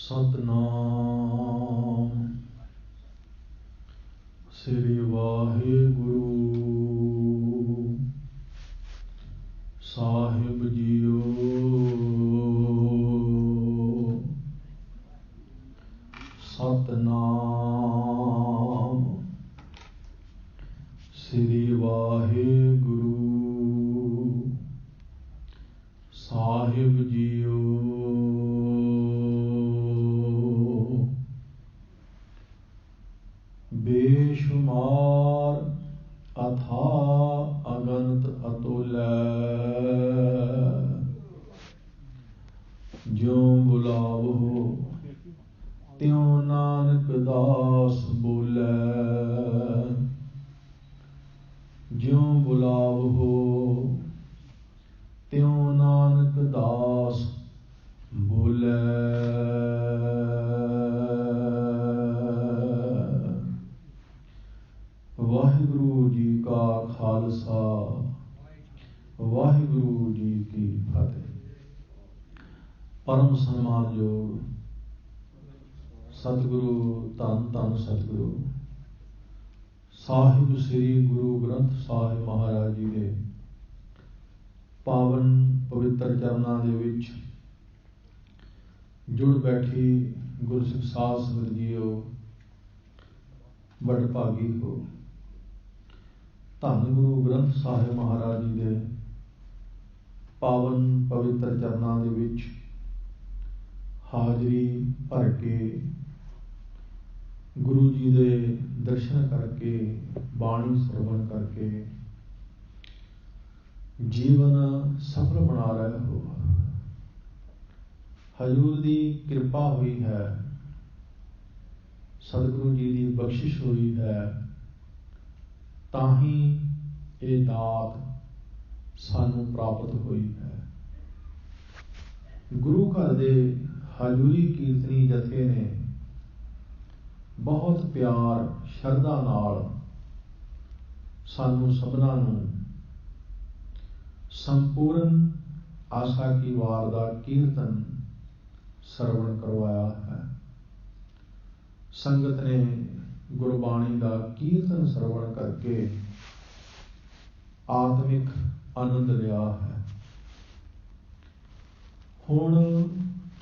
सतनाम श्री वाहिगुरु साहिब जीओ। सतनाम श्री वाहिगुरु साहिब जीओ। बेशुमार अथा अगंत अतुलै ज्यों बुलावो त्यों नानक दास बोलै। ज्यों बुलावो त्यों नानक दास बोलै। वाहिगुरु जी का खालसा वाहिगुरु जी की फतेह। परम सम्मानयोग सतगुरु धन धन सतगुरु साहिब श्री गुरु ग्रंथ साहिब महाराज जी के पावन पवित्र चरनां दे विच जुड़ बैठी गुरसिख साध संगत जीओ, बड़भागी हो। धन गुरु ग्रंथ साहिब महाराज जी के पावन पवित्र चरनां दे विच हाजरी भर के गुरु जी के दर्शन करके बाणी श्रवण करके जीवन सफल बना रहे हो। हजूर की कृपा हुई है, सतगुरु जी की बख्शिश हुई है, ताही ये दात सानू प्राप्त हुई है। गुरु घर दे हजूरी कीर्तनी जथे ने बहुत प्यार शरधा नाल सानू सबना नू संपूर्ण आशा की वार दा कीर्तन श्रवण करवाया है। संगत ने गुरबाणी का कीर्तन श्रवण करके आत्मिक आनंद लिया है। हुण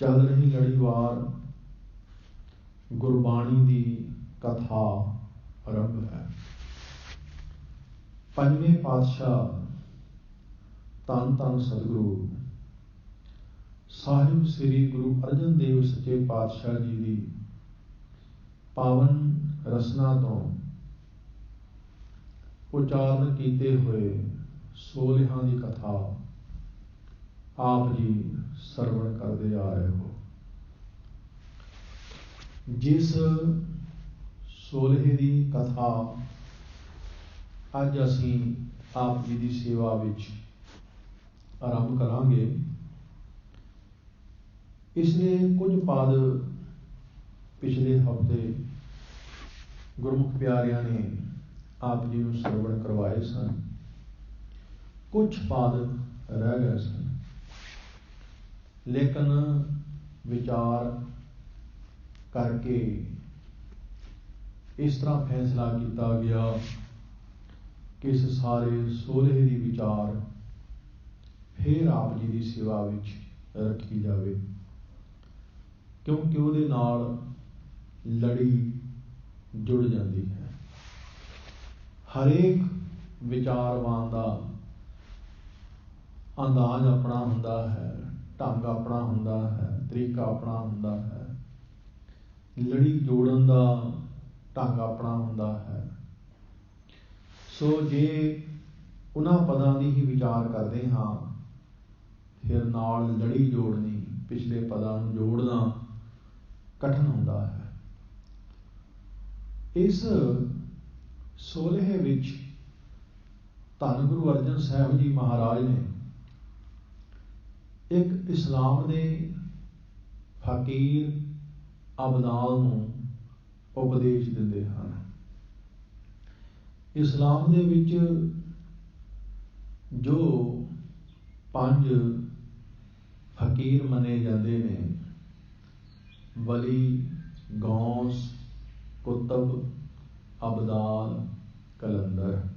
चल रही लड़ीवार गुरबाणी की कथा आरंभ है। पंजवें पातशाह धन धन सतगुरु साहिब श्री गुरु अर्जन देव सच्चे पातशाह जी की पावन रसना तो उच्चारण किए हुए 16 की कथा आप जी श्रवण करते आ रहे हो। जिस 16 की कथा अज असी आप जी की सेवा विच आरंभ करांगे, इसलिए कुछ पद पिछले हफ्ते गुरमुख प्यारियां ने आप जी को श्रवण करवाए सन, कुछ पद रह गए सन, लेकिन विचार करके इस तरह फैसला किया गया कि इस सारे 16 की विचार फिर आप जी की सेवा विच रखी जाए, क्योंकि उहदे नाल लड़ी जुड़ जाती है। हरेक विचारवान का अंदाज अपना हुंदा है, ढंग अपना हुंदा है, तरीका अपना हुंदा है, लड़ी जोड़न का ढंग अपना हुंदा है। सो जे उन्हां पदां दी ही विचार करते हाँ, फिर नाल लड़ी जोड़नी, पिछले पदां नूं जोड़ना कठिन हुंदा है। इस 16 विच धन गुरु अर्जन साहिब जी महाराज ने एक इस्लाम दे फकीर अबदाल नूं उपदेश दिंदे हन। इस्लाम दे विच जो 5 फकीर मने जाते हैं, वली, गौस, कुतब, अबदाल, कलंदर,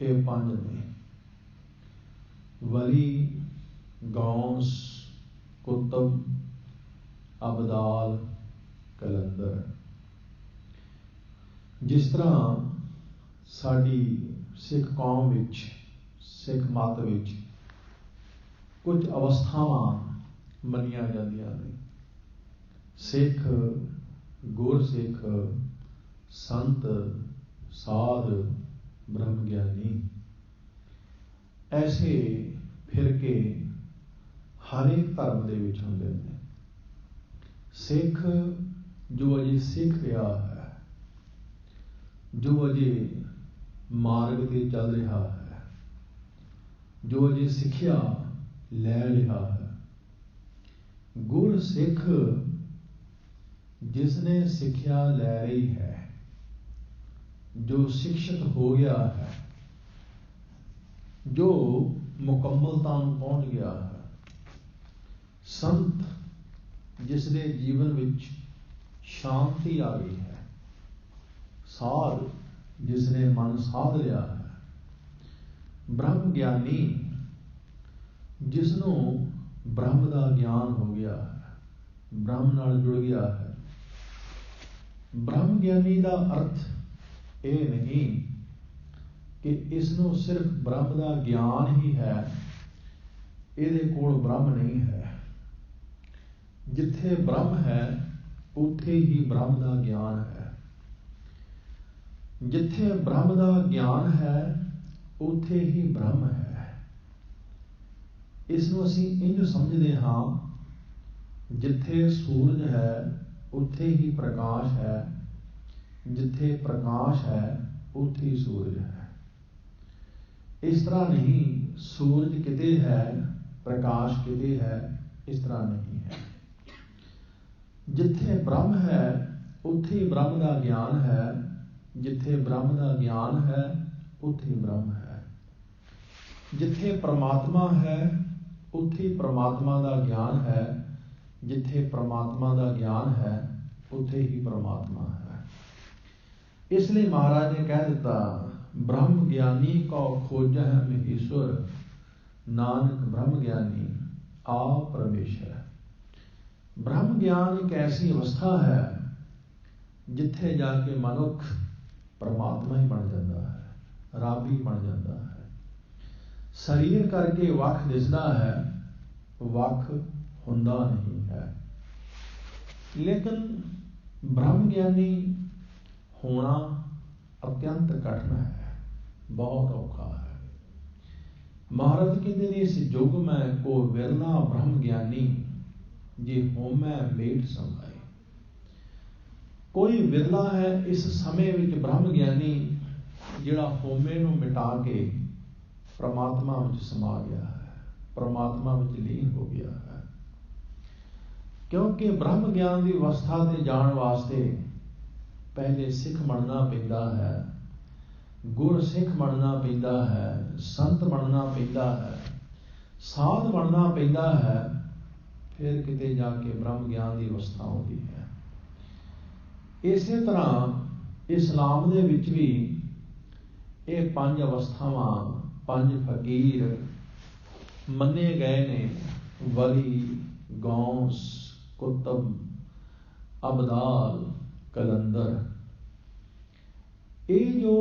ये 5 ने। वली, गौस, कुतब, अबदाल, कलंदर। जिस तरह साडी सिख कौम विच, सिख मत विच कुछ अवस्थावां मनिया जांदियां ने। सिख, गुरसिख, संत, साध, ब्रह्म ज्ञानी, ऐसे फिरके हर एक धर्म दे विच हुंदे ने। सिख जो अजे सिख रहा है, जो अजे मार्ग ते चल रहा है, जो अजे सिक्ख्या लै रहा है। गुर सिख जिसने सिक्ख्या लै रही है, जो शिक्षित हो गया है, जो मुकम्मलता में पहुंच गया है। संत जिसके जीवन विच शांति आ गई है। साध जिसने मन साध लिया है। ब्रह्म ज्ञानी जिसनों ब्रह्म का ज्ञान हो गया है, ब्रह्म नाल जुड़ गया है। ब्रह्म ज्ञानी का अर्थ ये नहीं कि इसनों सिर्फ ब्रह्म का ज्ञान ही है, इहदे कोल ब्रह्म नहीं है। जिथे ब्रह्म है उथे ही ब्रह्म का ज्ञान है। जिथे ब्रह्म का ज्ञान है उथे ही ब्रह्म है। इसनों असीं इंज समझदे हां, जिथे सूरज है उथे ही प्रकाश है, जिथे प्रकाश है उथे ही सूरज है। इस तरह नहीं सूरज किते है, प्रकाश किते है, इस तरह नहीं है। जिथे ब्रह्म है उथे ही ब्रह्म का ज्ञान है, जिथे ब्रह्म का ज्ञान है उथे ही ब्रह्म है। जिथे परमात्मा है उथे परमात्मा का ज्ञान है, जिथे परमात्मा का ज्ञान है उथे ही परमात्मा है। इसलिए महाराज ने कह दिता, ब्रह्म ज्ञानी को खोज है महेश्वर, नानक ब्रह्म ज्ञानी आ परमेश्वर। ब्रह्म ज्ञान एक ऐसी अवस्था है जिथे जाके मनुख परमात्मा ही बन जाता है, रब ही बन जाता है। शरीर करके वख दिसदा है, वख हुंदा नहीं है। लेकिन ब्रह्म ज्ञानी होना अत्यंत कठिन है, बहुत औखा है। महाराज कहते ने इस युग में को विरला ब्रह्म ज्ञानी जे होमै मेट समाए। कोई विरला है इस समय विच ब्रह्म ज्ञानी जिहड़ा होमे नूं मिटा के परमात्मा विच समा गया है, परमात्मा विच लीन हो गया है। क्योंकि ब्रह्म ज्ञान की अवस्था ते जाण वास्ते पहले सिख बनना पैंदा है, गुर सिख बनना पैंदा है, संत बनना पैंदा है, साध बनना पैंदा है, फिर किते जाके ब्रह्म ज्ञान की अवस्था होती है। इसे तरह इस्लाम दे विच भी ये 5 अवस्थावां, 5 फकीर मन्ने गए ने। वली, गौस, कुतब, अबदाल, कलंदर। ये जो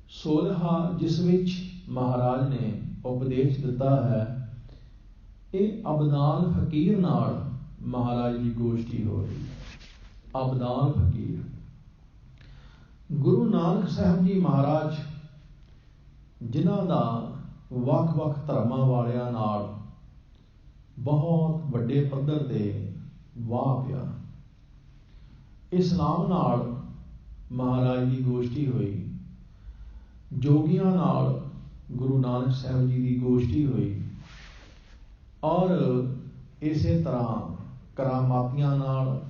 16 जिस विच महाराज ने उपदेश दिता है, ये अबदाल फकीर नाल महाराज की गोष्ठी हो रही है। अबदाल फकीर गुरु नानक साहब जी महाराज जिन्हां दा वख-वख धर्मां वालियां नाल बहुत वड्डे पद्धर ते वाह पिया। इस्लाम नाल महाराज की गोष्ठी हुई, जोगियां नाल गुरु नानक साहब जी की गोष्ठी हुई, और इसे तरह करामातियां नाल,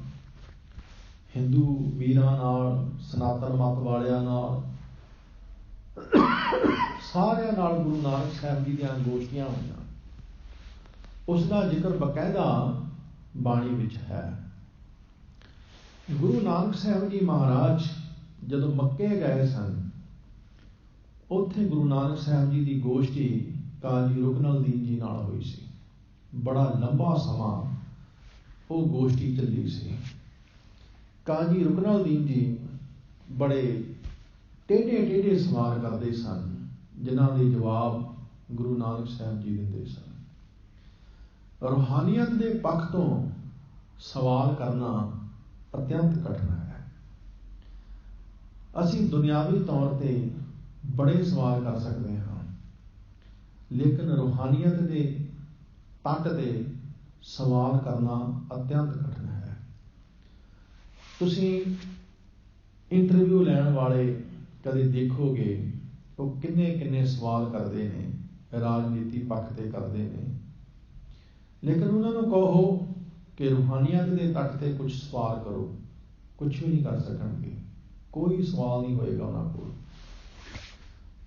हिंदू वीरां नाल, सनातन मत वालियां नाल, सारियां नाल गुरु नानक साहब जी दीयां गोष्ठियां होईयां। उसका जिक्र बकायदा बाणी विच है। गुरु नानक साहब जी महाराज जदों मक्के गए सन, उत्थे गुरु नानक साहब जी की गोष्ठी काजी रुकनल दीन जी नाल हुई सी। बड़ा लंबा समा वो गोष्ठी चली सी। काजी रुकनल दीन जी बड़े टेढ़े टेढ़े सवाल करते सन, जिन्हां दे जवाब गुरु नानक साहब जी दिंदे सन। रूहानियत के पक्ष तो सवाल करना अत्यंत कठिन है। असीं दुनियावी तौर पर बड़े सवाल कर सकते हाँ, लेकिन रूहानियत के तट ते सवाल करना अत्यंत कठिन है। तुसीं इंटरव्यू लैण वाले कदे देखोगे वो किन्ने किन्ने सवाल करते हैं, राजनीति पक्ष ते करते हैं, लेकिन उन्होंने कहो कि रूहानियत के तट ते कुछ सवाल करो, कुछ भी नहीं कर सकणगे, कोई सवाल नहीं होएगा उन्होंने कोल।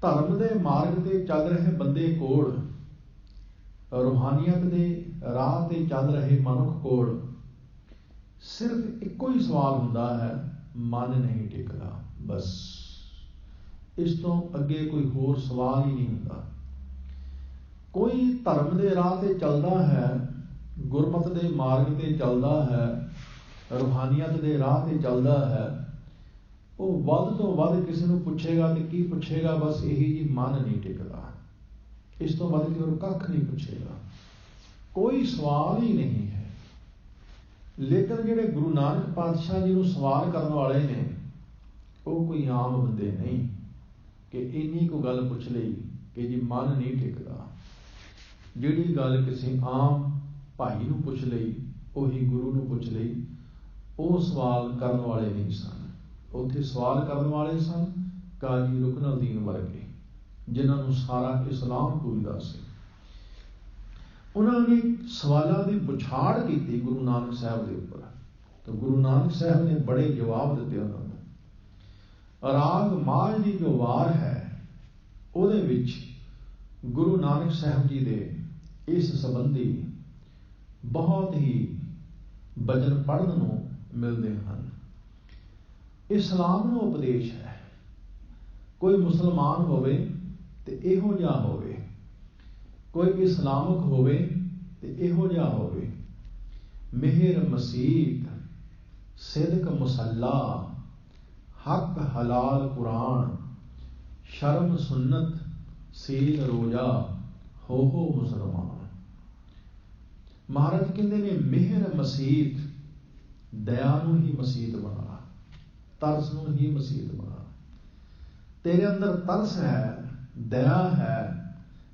धर्म के मार्ग ते चल रहे बंदे कोल, रूहानियत के राह ते चल रहे मनुख कोल सिर्फ एको ही सवाल हुंदा है, मन नहीं टिकदा। बस इस तो अगे कोई होर सवाल ही नहीं हुंदा। कोई धर्म के राह ते चलदा है, गुरमत के मार्ग ते चलदा है, रूहानियत के राह ते चलदा है, वो वध तो वध किसी को पुछेगा तो की पुछेगा, बस यही जी मन नहीं टिकदा। इस तो वध के और कख नहीं पुछेगा, कोई सवाल ही नहीं है। लेकिन जिहड़े गुरु नानक पातशाह जी नूं सवाल करने वाले ने, वो कोई आम बंदे नहीं कि इन्नी को गल पुछ लई कि जी मन नहीं टिकदा। जिहड़ी गल किसी आम भाई नूं पुछ लई, उही गुरु नूं पुछ लई, वो सवाल करने वाले नहीं सन। उत्थे सवाल करने वाले सन काजी रुकनल दीन वर्गे, जिन्होंने सारा इस्लाम पूजदा सी। उन्होंने सवालों की पुछाड़ की गुरु नानक साहब के उपर, तो गुरु नानक साहब ने बड़े जवाब दिते उन्होंने। राग माझ की जो वार है उहदे विच गुरु नानक साहब जी के इस संबंधी बहुत ही वचन पढ़न नूं मिलते हैं। इस्लाम नूं उपदेश है, कोई मुसलमान होवे ते इहो जिहा होवे, कोई इस्लामक होवे ते इहो जिहा होवे। मेहर मसीत, सिदक मुसल्ला, हक हलाल कुरान, शर्म सुन्नत, सील रोजा, हो मुसलमान। महाराज कहते ने मेहर मसीत, दया नूं ही मसीत बना, तरस नूं ही मसीत बना। तेरे अंदर तरस है, दया है,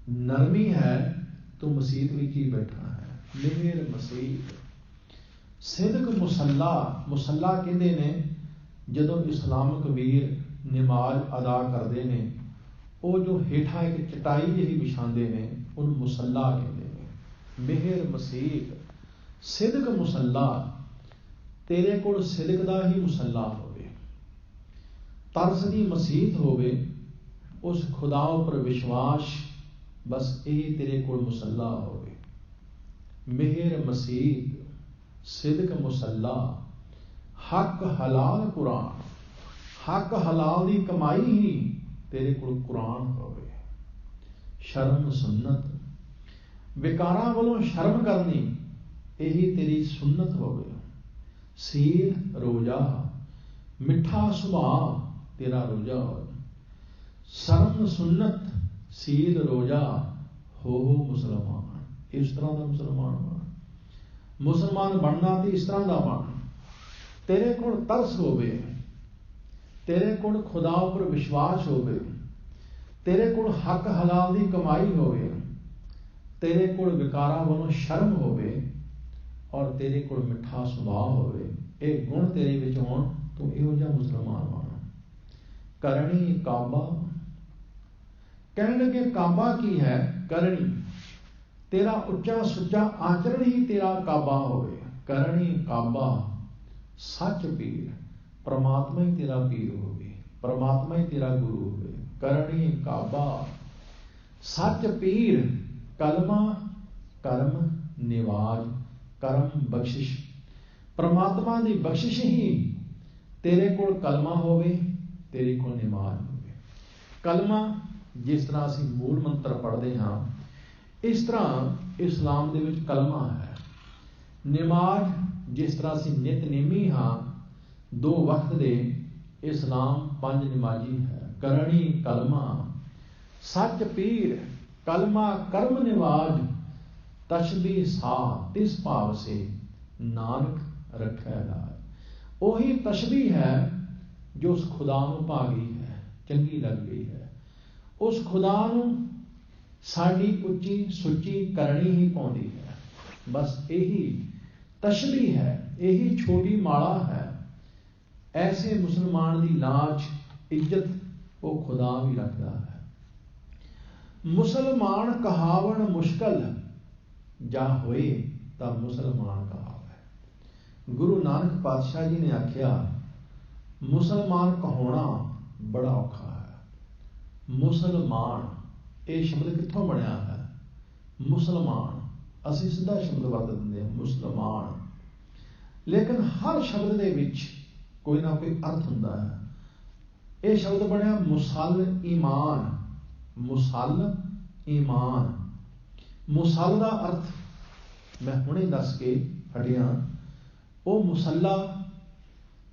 नरमी है, तो मसीत विच ही बैठा है। मेहर मसीत। सिदक मुसल्ला, मुसल्ला कहते ने जदों इस्लामक वीर नमाज अदा करते हैं, वो जो हेठा एक चटाई जी बिछाते हैं, उन मुसल्ला कहते हैं। मेहर मसीत, सिदक मुसल्ला, तेरे कोल सिदक दा ही मुसल्ला होवे, तरस दी मसीत होवे, उस खुदा उपर विश्वास, बस यही तेरे कोल मुसल्ला होवे। मेहर मसीत, सिदक मुसल्ला, हक हलाल कुरान, हक हलाल की कमाई ही तेरे कोल कुरान होवे। शर्म सुन्नत, विकारां वालों शर्म करनी, यही तेरी सुन्नत होवे। सील रोजा, मिठा सुभाव तेरा रोजा हो। शर्म सुन्नत, सील रोजा, हो मुसलमान। इस तरह का मुसलमान बन, मुसलमान बनना तो इस तरह का बन। तेरे कोल तरस होवे, तेरे कोल खुदा उपर विश्वास होवे, तेरे कोल हक हलाल की कमाई होवे, तेरे कोल विकारां वालों शर्म होवे, और तेरे कोल मिठा सुभाव होवे। ये गुण तेरे विच होण, तू इहो जिहा मुसलमान बन। करणी काबा, कहने लगे काबा की है करणी, तेरा उच्चा सुच्चा आचरण ही तेरा काबा होवे। करणी काबा, सच पीर, परमात्मा ही तेरा पीर होवे, परमात्मा ही तेरा गुरु होवे। करणी काबा, सच पीर, कलमा कर्म निवाज, कर्म बख्शिश, परमात्मा की बख्शिश ही तेरे कोल कलमा होवे, तेरे कोल नमाज होवे। कलमा जिस तरह असीं मूल मंत्र पढ़ते हाँ, इस तरह इस्लाम दे विच कलमा है। नमाज जिस तरह असीं नितनेमी हाँ, 2 वक्त दे, इस्लाम 5 नमाजी है। करणी कलमा सच पीर, कलमा कर्म निवाज, तशबी सा तिस भाव से नानक रखै लाज। ਉਹੀ तशबी है जो उस खुदा ਨੂੰ ਭਾ ਗਈ है, चंगी लग गई है। उस खुदा ਨੂੰ साडी उच्ची सुची करनी ही पाउंदी है। बस यही तशबी है, यही छोटी माला है। ऐसे मुसलमान की लाज इज्जत वो खुदा भी रखता है। मुसलमान कहावन मुश्किल, जा होए तां मुसलमान कहावे। गुरु नानक पातशाह जी ने आख्या मुसलमान कहाना बड़ा औखा है। मुसलमान ये शब्द कित्थों बनिया है? मुसलमान असीं सीधा शब्द वरत दिंदे हां मुसलमान, लेकिन हर शब्द दे विच कोई ना कोई अर्थ हुंदा है। ये शब्द बनिया मुसल ईमान, मुसल ईमान। मुसल का अर्थ मैं हुणे दस के हटिया, वो मुसला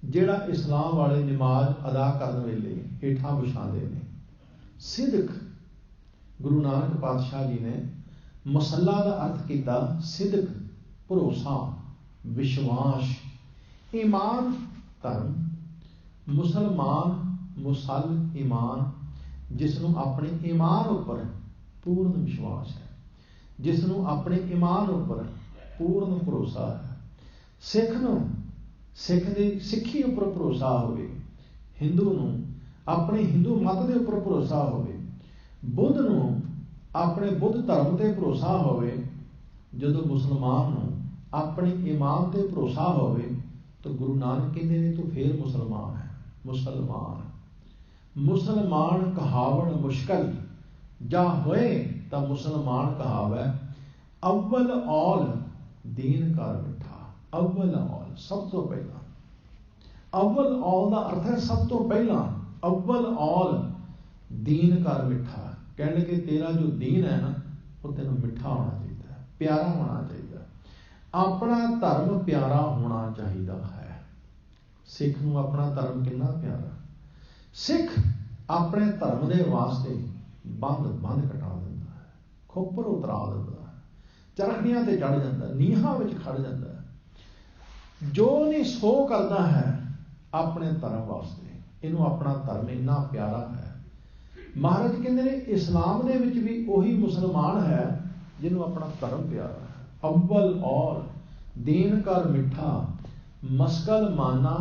जिहड़ा इस्लाम वाले नमाज अदा करन वेले हेठां विछांदे ने। सिदक गुरु नानक पातशाह जी ने मुसला का अर्थ किया सिदक, भरोसा, विश्वास। ईमान धर्म, मुसलमान मुसल ईमान, जिसनों अपने ईमान उपर पूर्ण विश्वास है, जिसनों अपने ईमान उपर पूर्ण भरोसा है। सिख नूं सिख दी सिक्खी उपर भरोसा होवे, हिंदू नूं अपने हिंदू मत के उपर भरोसा होवे, बुद्ध नूं अपने बुद्ध धर्म ते भरोसा होवे। जदों मुसलमान नूं अपने ईमान ते भरोसा होवे तो गुरु नानक कहंदे ने तू फिर मुसलमान है। मुसलमान मुसलमान कहावण मुश्किल, जा होए तां मुसलमान कहावै। अव्वल औल दीन कर मिठा, अव्वल औल सब तो पहला। अव्वल औल का अर्थ है सब तो पहला। अव्वल औल दीन कर मिठा, कहने कि तेरा जो दीन है ना वो तेन मिठा होना चाहिए, प्यारा होना चाहिए, अपना धर्म प्यारा होना चाहिए है। सिख नूं अपना धर्म कितना प्यारा। सिख अपने धर्म के वास्ते बंद कटा दिंदा है, खोपर उतरा दिंदा है, चरखड़ियां ते चढ़ जाता है, नीहां विच खड़ जाता है। जो नहीं सो करता है अपने धर्म वास्ते, इनू अपना धर्म इन्ना प्यारा है। महाराज कहते हैं इस्लाम दे विच भी वही मुसलमान है जिन्हों अपना धर्म प्यारा है। अव्वल और दीन कर मिठा, मस्कल माना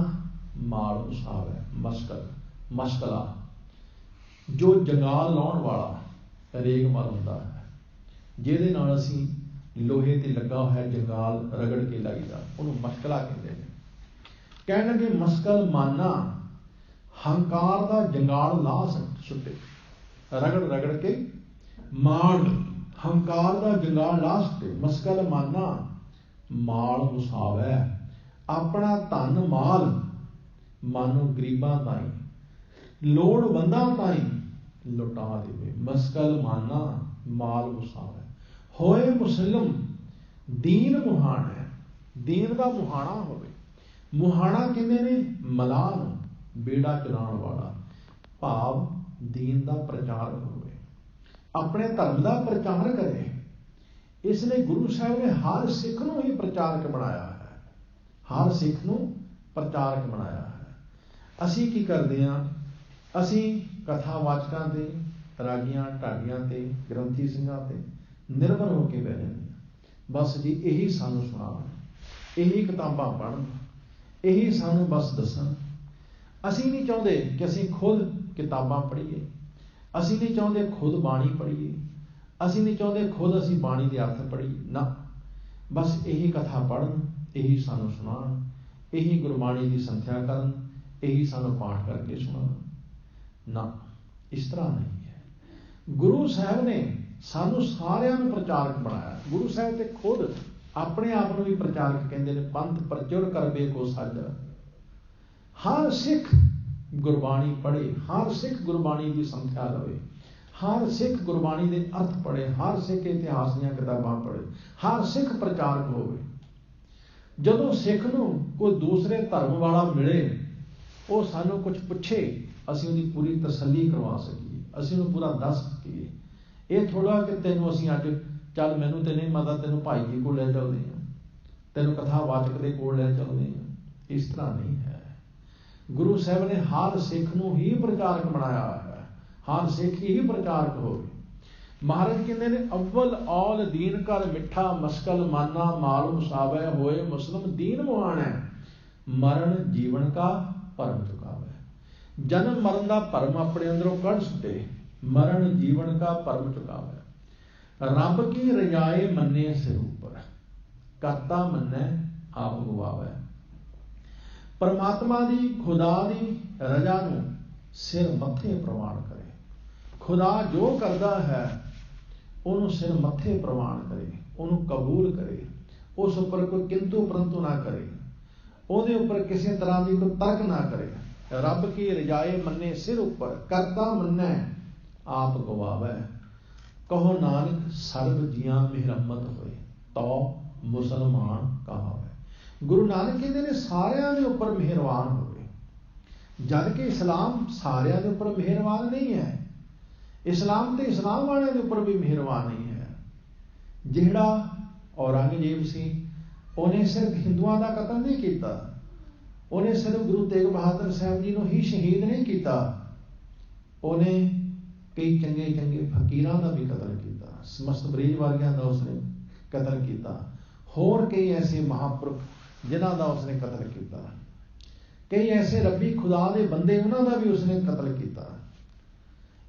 माल मुसावे। मस्कल मस्कला जो जंगाल लाउण वाला रेगमल हुंदा है, जिहदे नाल असीं लोहे ते लगा होया जंगाल रगड़ के लाईदा, उहनूं मस्कला कहंदे ने। कहण लगे मस्कल माना हंकार दा जंगाल ला सुट्टे, रगड़ रगड़ के माड़ हंकार दा जंगाल ला सुट्टे। मस्कल माना माल मुसावै, अपना धन माल मानो गरीबां ताईं, लोड़वंदां ताईं लुटा देवे। मस्कल माना माल मुसावै, होए मुसलम दीन मुहान है, दीन का मुहाना होवे। मुहाना कहंदे ने मलाह नूं बेड़ा चलाउण वाला, भाव दीन का प्रचार होवे, अपने धर्म का प्रचार करे। इसलिए गुरु साहब ने हर सिख नूं ही प्रचारक बनाया है, हर सिख नूं प्रचारक बनाया है। असीं की करदे हां? असीं कथावाचकां ते, रागियां ढाडियां ते, ग्रंथी ਸਿੰਘਾਂ ते निर्भर होकर बह जाते। बस जी यही सानू सुनान, यही किताबां पढ़न, यही सानू बस दसन। असीं नहीं चाहते कि असीं खुद किताबां पढ़ीए, असीं नहीं चाहते खुद बाणी पढ़ीए, असीं नहीं चाहते खुद असीं बाणी के अर्थ पढ़ीए ना। बस यही कथा पढ़न, यही सानू सुनान, यही गुरबाणी की संथ्या करन, यही सानू पाठ करके सुनान ना। इस तरह नहीं है। गुरु साहब ने सानू सारियां नूं प्रचारक बनाया। गुरु साहब ते खुद अपने आप नूं भी प्रचारक कहंदे ने। पंथ प्रचुर करबे को साझा, हर सिख गुरबाणी पढ़े, हर सिख गुरबाणी की संख्या लवे, हर सिख गुरबाणी के अर्थ पढ़े, हर सिख इतिहास दी किताबां पढ़े, हर सिख प्रचारक होवे। जदों सिख नूं कोई दूसरे धर्म वाला मिले, वो सानूं कुछ पुछे, असीं उहदी पूरी तसल्ली करवा सकीए, असीं उहनूं पूरा दस सकीए। ये थोड़ा कि तैनूं असीं अज चल मैनूं ते नहीं पता, तैनूं भाई जी कोल लै चलदे हां, तैनूं कथावाचक दे कोल लै चलदे हां, इस तरह नहीं है। गुरु साहब ने हर सिख नूं ही प्रचारक बनाया है, हर सिख ही प्रचारक होवे। महाराज कहते ने अव्वल औल दीन कर मिठा मस्कल माना माल मुसावै होए मुस्लिम दीन मुआणै मरण जीवन का भरम चुकावै। जन्म मरण का भरम अपने अंदरों कढ़ सुटे, मरण जीवन का भरम चुकावै। रब की रजाए मन्ने सिर ऊपर, करता मन्ने आप गवावै। परमात्मा दी खुदा दी रजा नूं सिर मत्थे प्रवान करे। खुदा जो करदा है उन्होंने सिर मत्थे प्रवान करे, उन्होंने कबूल करे, उस उपर कोई किंतु परंतु ना करे, उहदे उपर किसी तरह की कोई तर्क ना करे। रब की रजाए मन्ने सिर उपर, करता मन्ने आप गवावै। कहो नानक सर्ब जियां मेहरमत होए, तो मुसलमान कहावै। गुरु नानक कहते ने सारियां दे उपर मेहरबान होवे, जद कि इस्लाम सारियां दे उपर मेहरबान नहीं है। इस्लाम तो इस्लाम वाले के उपर भी मेहरबान नहीं है। जिहड़ा औरंगजेब सी, उन्हें सिर्फ हिंदुओं का कतल नहीं किया, उन्हें सिर्फ गुरु तेग बहादुर साहब जी को ही शहीद नहीं किया, उन्हें कई चंगे चंगे फकीरां का भी कतल किया, समस्त बरीज वालियां का उसने कतल किया, होर कई ऐसे महापुरख जिन्हां का उसने कतल किया, कई ऐसे रब्बी खुदा के बंदे उन्हां का भी उसने कतल किया।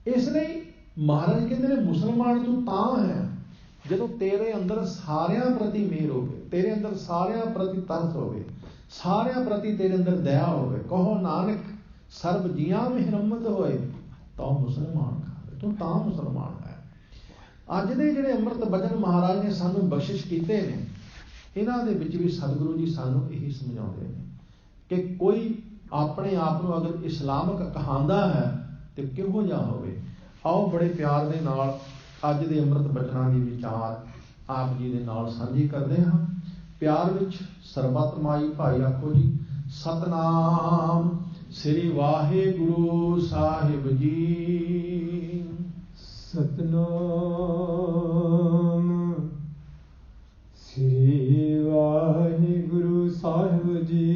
इसलिए महाराज कहते हैं मुसलमान तू तां है जदों तेरे अंदर सारियां प्रति मेहर होवे, तेरे अंदर सारियां प्रति तरस होवे, सारियां प्रति तेरे अंदर दया होवे। कहो नानक सर्ब जियां मेहरमत होए, तो मुसलमान खावे, तू तां मुसलमान है। अज दे जिहड़े अमृत बचन महाराज ने सानू बख्शिश कीते ने, इन्हां दे विच भी सतगुरु जी सानू यही समझाउंदे ने कि कोई अपने आप नूं अगर इस्लामक कहांदा है तो किहो जिहा होवे। आओ बड़े प्यार दे नाल अज दे अमृत बचनां दी विचार आप जी दे नाल साझी करदे हां। प्यार विच सरबत माई भाई आखो जी सतनाम श्री वाहिगुरु साहिब जी। सतनाम श्री वाहिगुरु साहिब जी।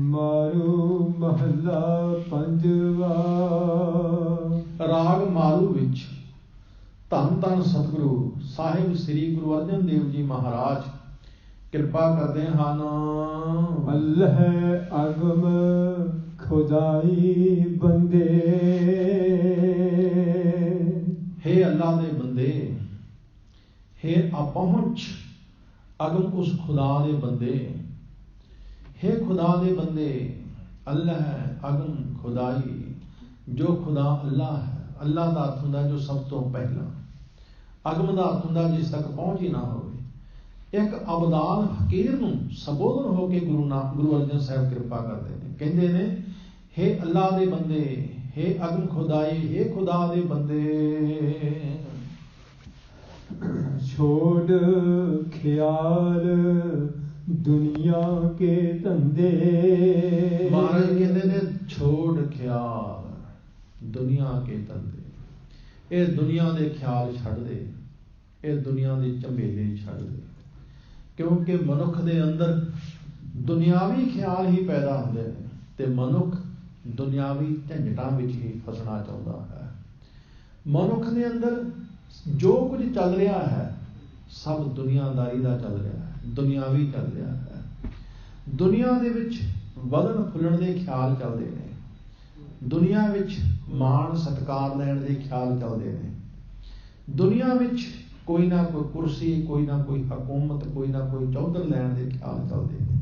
मारू महला पंजवा। राग मारू विच धन धन सतगुरु साहिब श्री गुरु अर्जन देव जी महाराज कृपा करदे हन। अल्लाह अगम खुदाई बंदे। हे अल्लाह दे बंदे, हे अपहुंच अगम उस खुदा दे बंदे। हे खुदा दे बंदे, अल्लाह अगम खुदाई, जो खुदा अल्लाह है। अल्लाह का अर्थ हुंदा जो सब तो पहला, अगम का अर्थ हुंदा जिस तक पहुंच ही ना होवे। एक अबदान फकीर नूं संबोधन होके गुरु अर्जन साहब कृपा करते हैं, कहते ने हे अल्लाह दे बंदे, हे अगम खुदाई, हे खुदा दे बंदे। छोड़ ख्याल दुनिया के धंधे। महाराज कहते ने छोड़ ख्याल दुनिया के धंधे। ये दुनिया के ख्याल छड़ दे, ये दुनिया के झमेले छड़ दे, क्योंकि मनुख दे अंदर दुनियावी ख्याल ही पैदा होंदे ने ते मनुख दुनियावी झंझटां विच ही फसना चाहुंदा है। मनुख दे अंदर जो कुछ चल रहा है सब दुनियादारी का चल रहा है, दुनियावी चल रहा है। दुनिया दे विच वधण फुलण दे ख्याल चलदे ने, दुनिया विच मान सत्कार लैण दे ख्याल चलदे ने, दुनिया विच कोई ना कोई कुर्सी, कोई ना कोई हुकूमत, कोई ना कोई चौधर लैण दे ख्याल चलदे ने।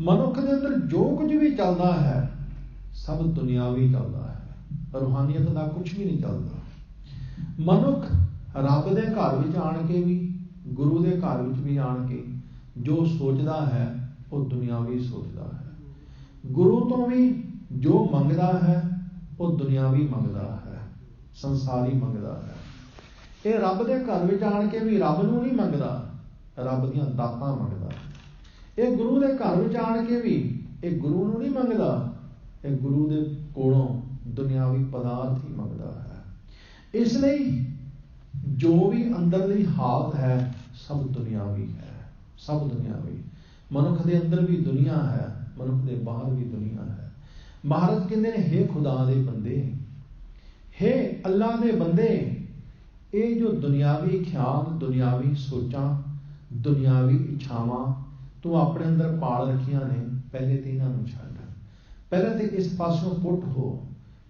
मनुख दे अंदर जो कुछ भी चलदा है सब दुनियावी चलदा है, रूहानियत का कुछ भी नहीं चलता। मनुख रब दे घर विच आण के भी, गुरु दे घर विच भी आण के जो सोचदा है वो दुनियावी सोचता है। गुरु तो भी जो मंगता है वो दुनियावी मंगता है, संसारी मंगता है। ये रब के घर में आन के भी रब नूं नहीं मंगता, रब दीआं दातां मंगता। ये गुरु के घर में आन के भी ये गुरु नूं नहीं मंगता, ये गुरु के कोलों दुनियावी पदार्थ ही मंगता है। इसलिए जो भी अंदरली हालत है सब दुनियावी है, सब दुनियावी। मनुख के अंदर भी दुनिया है, मनुख के बाहर भी दुनिया है। महाराज कहते हैं, हे खुदा दे बंदे, हे अल्लाह दे बंदे, ये जो दुनियावी ख्याल, दुनियावी सोचां, दुनियावी इच्छावां तू अपने अंदर पाल रखियां ने, पहले तो इन्हां नूं छड्ड। पहले तो इस पासों पुट हो,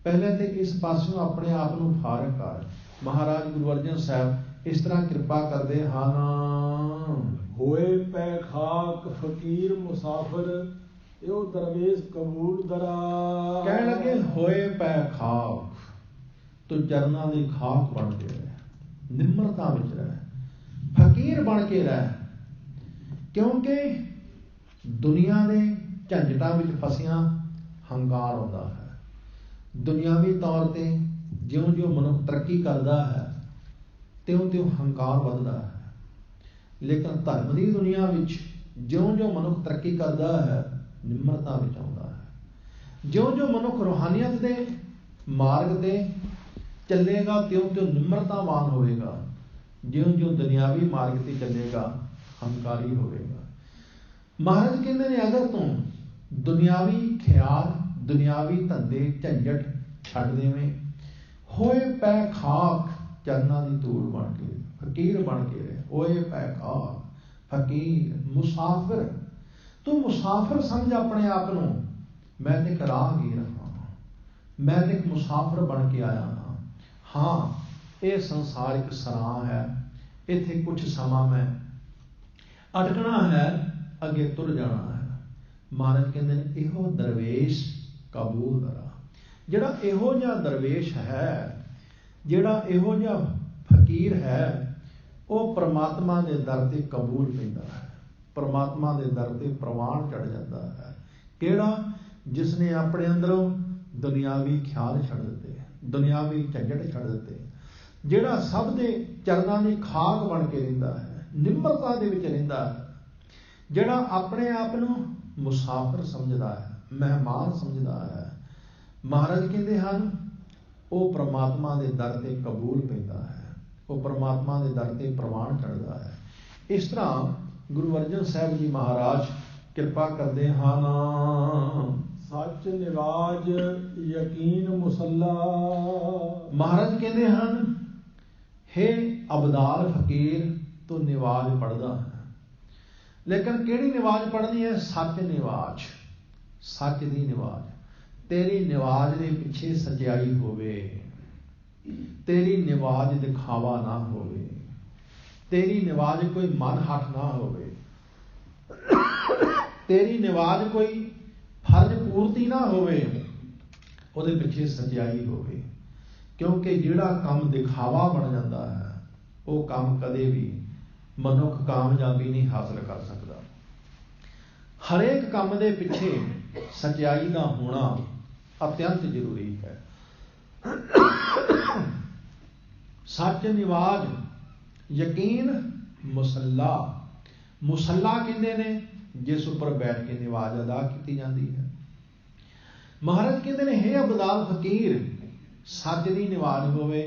पहले तो इस पासों अपने आप नूं फारग कर। महाराज गुरु अर्जन साहब इस तरह कृपा करते हाँ। होए पै खाक फकीर मुसाफिर, यो दरवेश कबूल दरा। कह लगे होए पै खाक, तो चरना दी खाक बन के रह, निम्रता विच रह, फकीर बन के रह। क्योंकि दुनिया दे झंझटां विच फसियां हंकार होता है। दुनियावी तौर पर ज्यों ज्यों मनुख तरक्की करता है त्यों त्यों हंकार बढ़ता है। लेकिन धर्म की दुनिया विच ज्यों ज्यों मनुख तरक्की करता है निम्रता विच आउंदा है। ज्यों ज्यों मनुख रूहानियत के मार्ग से चलेगा त्यों त्यों निम्रतावान होगा, ज्यों ज्यों दुनियावी मार्ग से चलेगा हंकारी होगा। महाराज कहते हैं, अगर तू दुनियावी ख्याल, दुनियावी धंधे झंझट छड्ड देवें, होए पै खाक चरना की धूड़ बन के, फकीर बन के रहे। होए पै खाक फकीर मुसाफिर, तू मुसाफिर समझ अपने आप नूं। मैं तो एक राहगीर हाँ, मैं तो एक मुसाफिर बन के आया हाँ। ये संसार एक सराह है, इत्थे कुछ समा मैं अटकना है, अगे तुर जाना है। महाराज कहते हैं, इहो दरवेश कबूल दरा। जिहड़ा इहो जिहा दरवेश है, जिहड़ा इहो जिहा फकीर है, वो परमात्मा के दर ते कबूल पैंदा है, परमात्मा के दर ते प्रवान चढ़ जाता है। किहड़ा? जिसने अपने अंदरों दुनियावी ख्याल छड़ दिते, दुनियावी झंझट छड़ दिते, जिहड़ा सब दे चरनां दी खाक बन के रहिंदा है, निम्रता दे विच रहिंदा है, जिहड़ा अपने आप नूं मुसाफिर समझदा है, मेहमान समझदा है। महाराज कहते हैं, वो परमात्मा के दर ते कबूल पैंदा है, वो परमात्मा के दर ते प्रवान चढ़ता है। इस तरह गुरु अर्जन साहब जी महाराज कृपा करते हाँ। सच निवाज यकीन मुसल्ला। महाराज कहते हैं, हे अबदाल फकीर तो निवाज पढ़दा है, लेकिन केड़ी निवाज पढ़नी है? सच निवाज, सच दी निवाज। तेरी निवाज दे पिछे सच्चाई होवे, तेरी निवाज दिखावा ना होवे, तेरी निवाज कोई मन हट ना होवे, तेरी निवाज कोई फर्ज पूर्ति ना होवे, उहदे पिछे सच्चाई होवे। क्योंकि जिहड़ा काम दिखावा बन जाता है वो काम कदे भी मनुख कामयाबी नहीं हासिल कर सकता। हरेक काम दे पिछे सच्चाई का होना अत्यंत जरूरी है। सच निवाज यकीन मुसल्ला। मुसल्ला कहते हैं जिस उपर बैठ के निवाज अदा की जाती है। महाराज कहते हैं, हे अबदाल फकीर, सच की निवाज होवे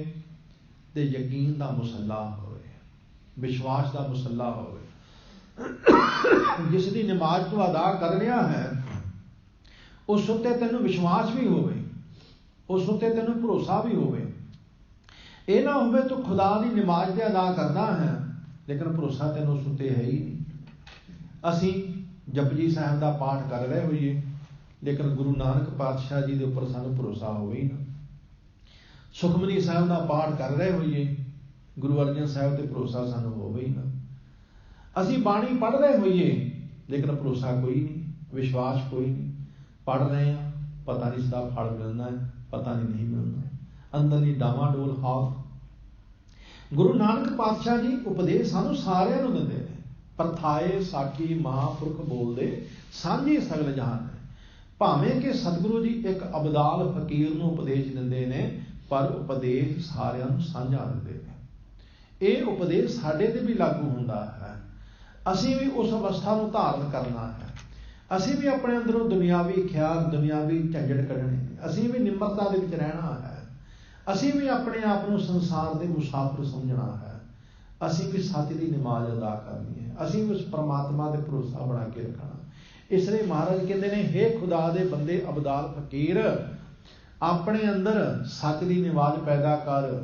ते यकीन का मुसल्ला होवे, विश्वास का मुसल्ला होवे। जिसकी नमाज तू अदा कर रहा है उस उत्ते तेन विश्वास भी होवे, उस उत्ते तेन भरोसा भी होवे। ये ना होवे तो खुदा की नमाज ते अदा करना है लेकिन भरोसा तेन उस उत्ते है ही नहीं। असी जपजी साहब का पाठ कर रहे होइए लेकिन गुरु नानक पातशाह जी के उपर सानू भरोसा होवे ही ना। सुखमनी साहब का पाठ कर रहे होइए, गुरु अर्जन साहब ते भरोसा सानू होवे ही ना। असी बाणी पढ़ रहे होइए लेकिन भरोसा कोई नहीं, विश्वास कोई नहीं। पढ़ रहे हैं, पता नहीं इसका फल मिलना है, पता नहीं मिलना, अंदर डावाडोल हाल। गुरु नानक पातशाह जी उपदेश सानू सारिਆਂ ਨੂੰ ਦਿੰਦੇ ਨੇ, ਪ੍ਰਥਾਏ ਸਾਖੀ ਮਹਾਂਪੁਰਖ ਬੋਲਦੇ ਸਾਂਝੀ ਸਗਲ ਜਹਾਨ ਹੈ। ਭਾਵੇਂ ਕਿ ਸਤਿਗੁਰੂ ਜੀ ਇੱਕ ਅਬਦਾਲ ਫਕੀਰ ਨੂੰ ਉਪਦੇਸ਼ ਦਿੰਦੇ ਨੇ, ਪਰ ਉਪਦੇਸ਼ ਸਾਰਿਆਂ ਨੂੰ ਸਾਂਝਾ ਦਿੰਦੇ ਨੇ। ਇਹ ਉਪਦੇਸ਼ ਸਾਡੇ ਤੇ ਵੀ ਲਾਗੂ ਹੁੰਦਾ ਹੈ। ਅਸੀਂ ਵੀ ਉਸ ਅਵਸਥਾ ਨੂੰ ਧਾਰਨ ਕਰਨਾ ਹੈ। ਅਸੀਂ ਵੀ ਆਪਣੇ ਅੰਦਰੋਂ ਦੁਨਿਆਵੀ ਖਿਆਲ, ਦੁਨਿਆਵੀ ਝੰਜਟ ਕੱਢਣੇ ਨੇ। ਅਸੀਂ ਵੀ ਨਿਮਰਤਾ ਦੇ ਵਿੱਚ ਰਹਿਣਾ ਹੈ। ਅਸੀਂ ਵੀ ਆਪਣੇ ਆਪ ਨੂੰ ਸੰਸਾਰ ਦੇ ਮੁਸਾਫਿਰ ਸਮਝਣਾ ਹੈ। ਅਸੀਂ ਵੀ ਸੱਚ ਦੀ ਨਮਾਜ਼ ਅਦਾ ਕਰਨੀ ਹੈ। ਅਸੀਂ ਵੀ ਉਸ ਪਰਮਾਤਮਾ ਦੇ ਭਰੋਸਾ ਬਣਾ ਕੇ ਰੱਖਣਾ। ਇਸ ਲਈ ਮਹਾਰਾਜ ਕਹਿੰਦੇ ਨੇ, ਹੇ ਖੁਦਾ ਦੇ ਬੰਦੇ ਅਬਦਾਲ ਫਕੀਰ, ਆਪਣੇ ਅੰਦਰ ਸੱਚ ਦੀ ਨਮਾਜ਼ ਪੈਦਾ ਕਰ,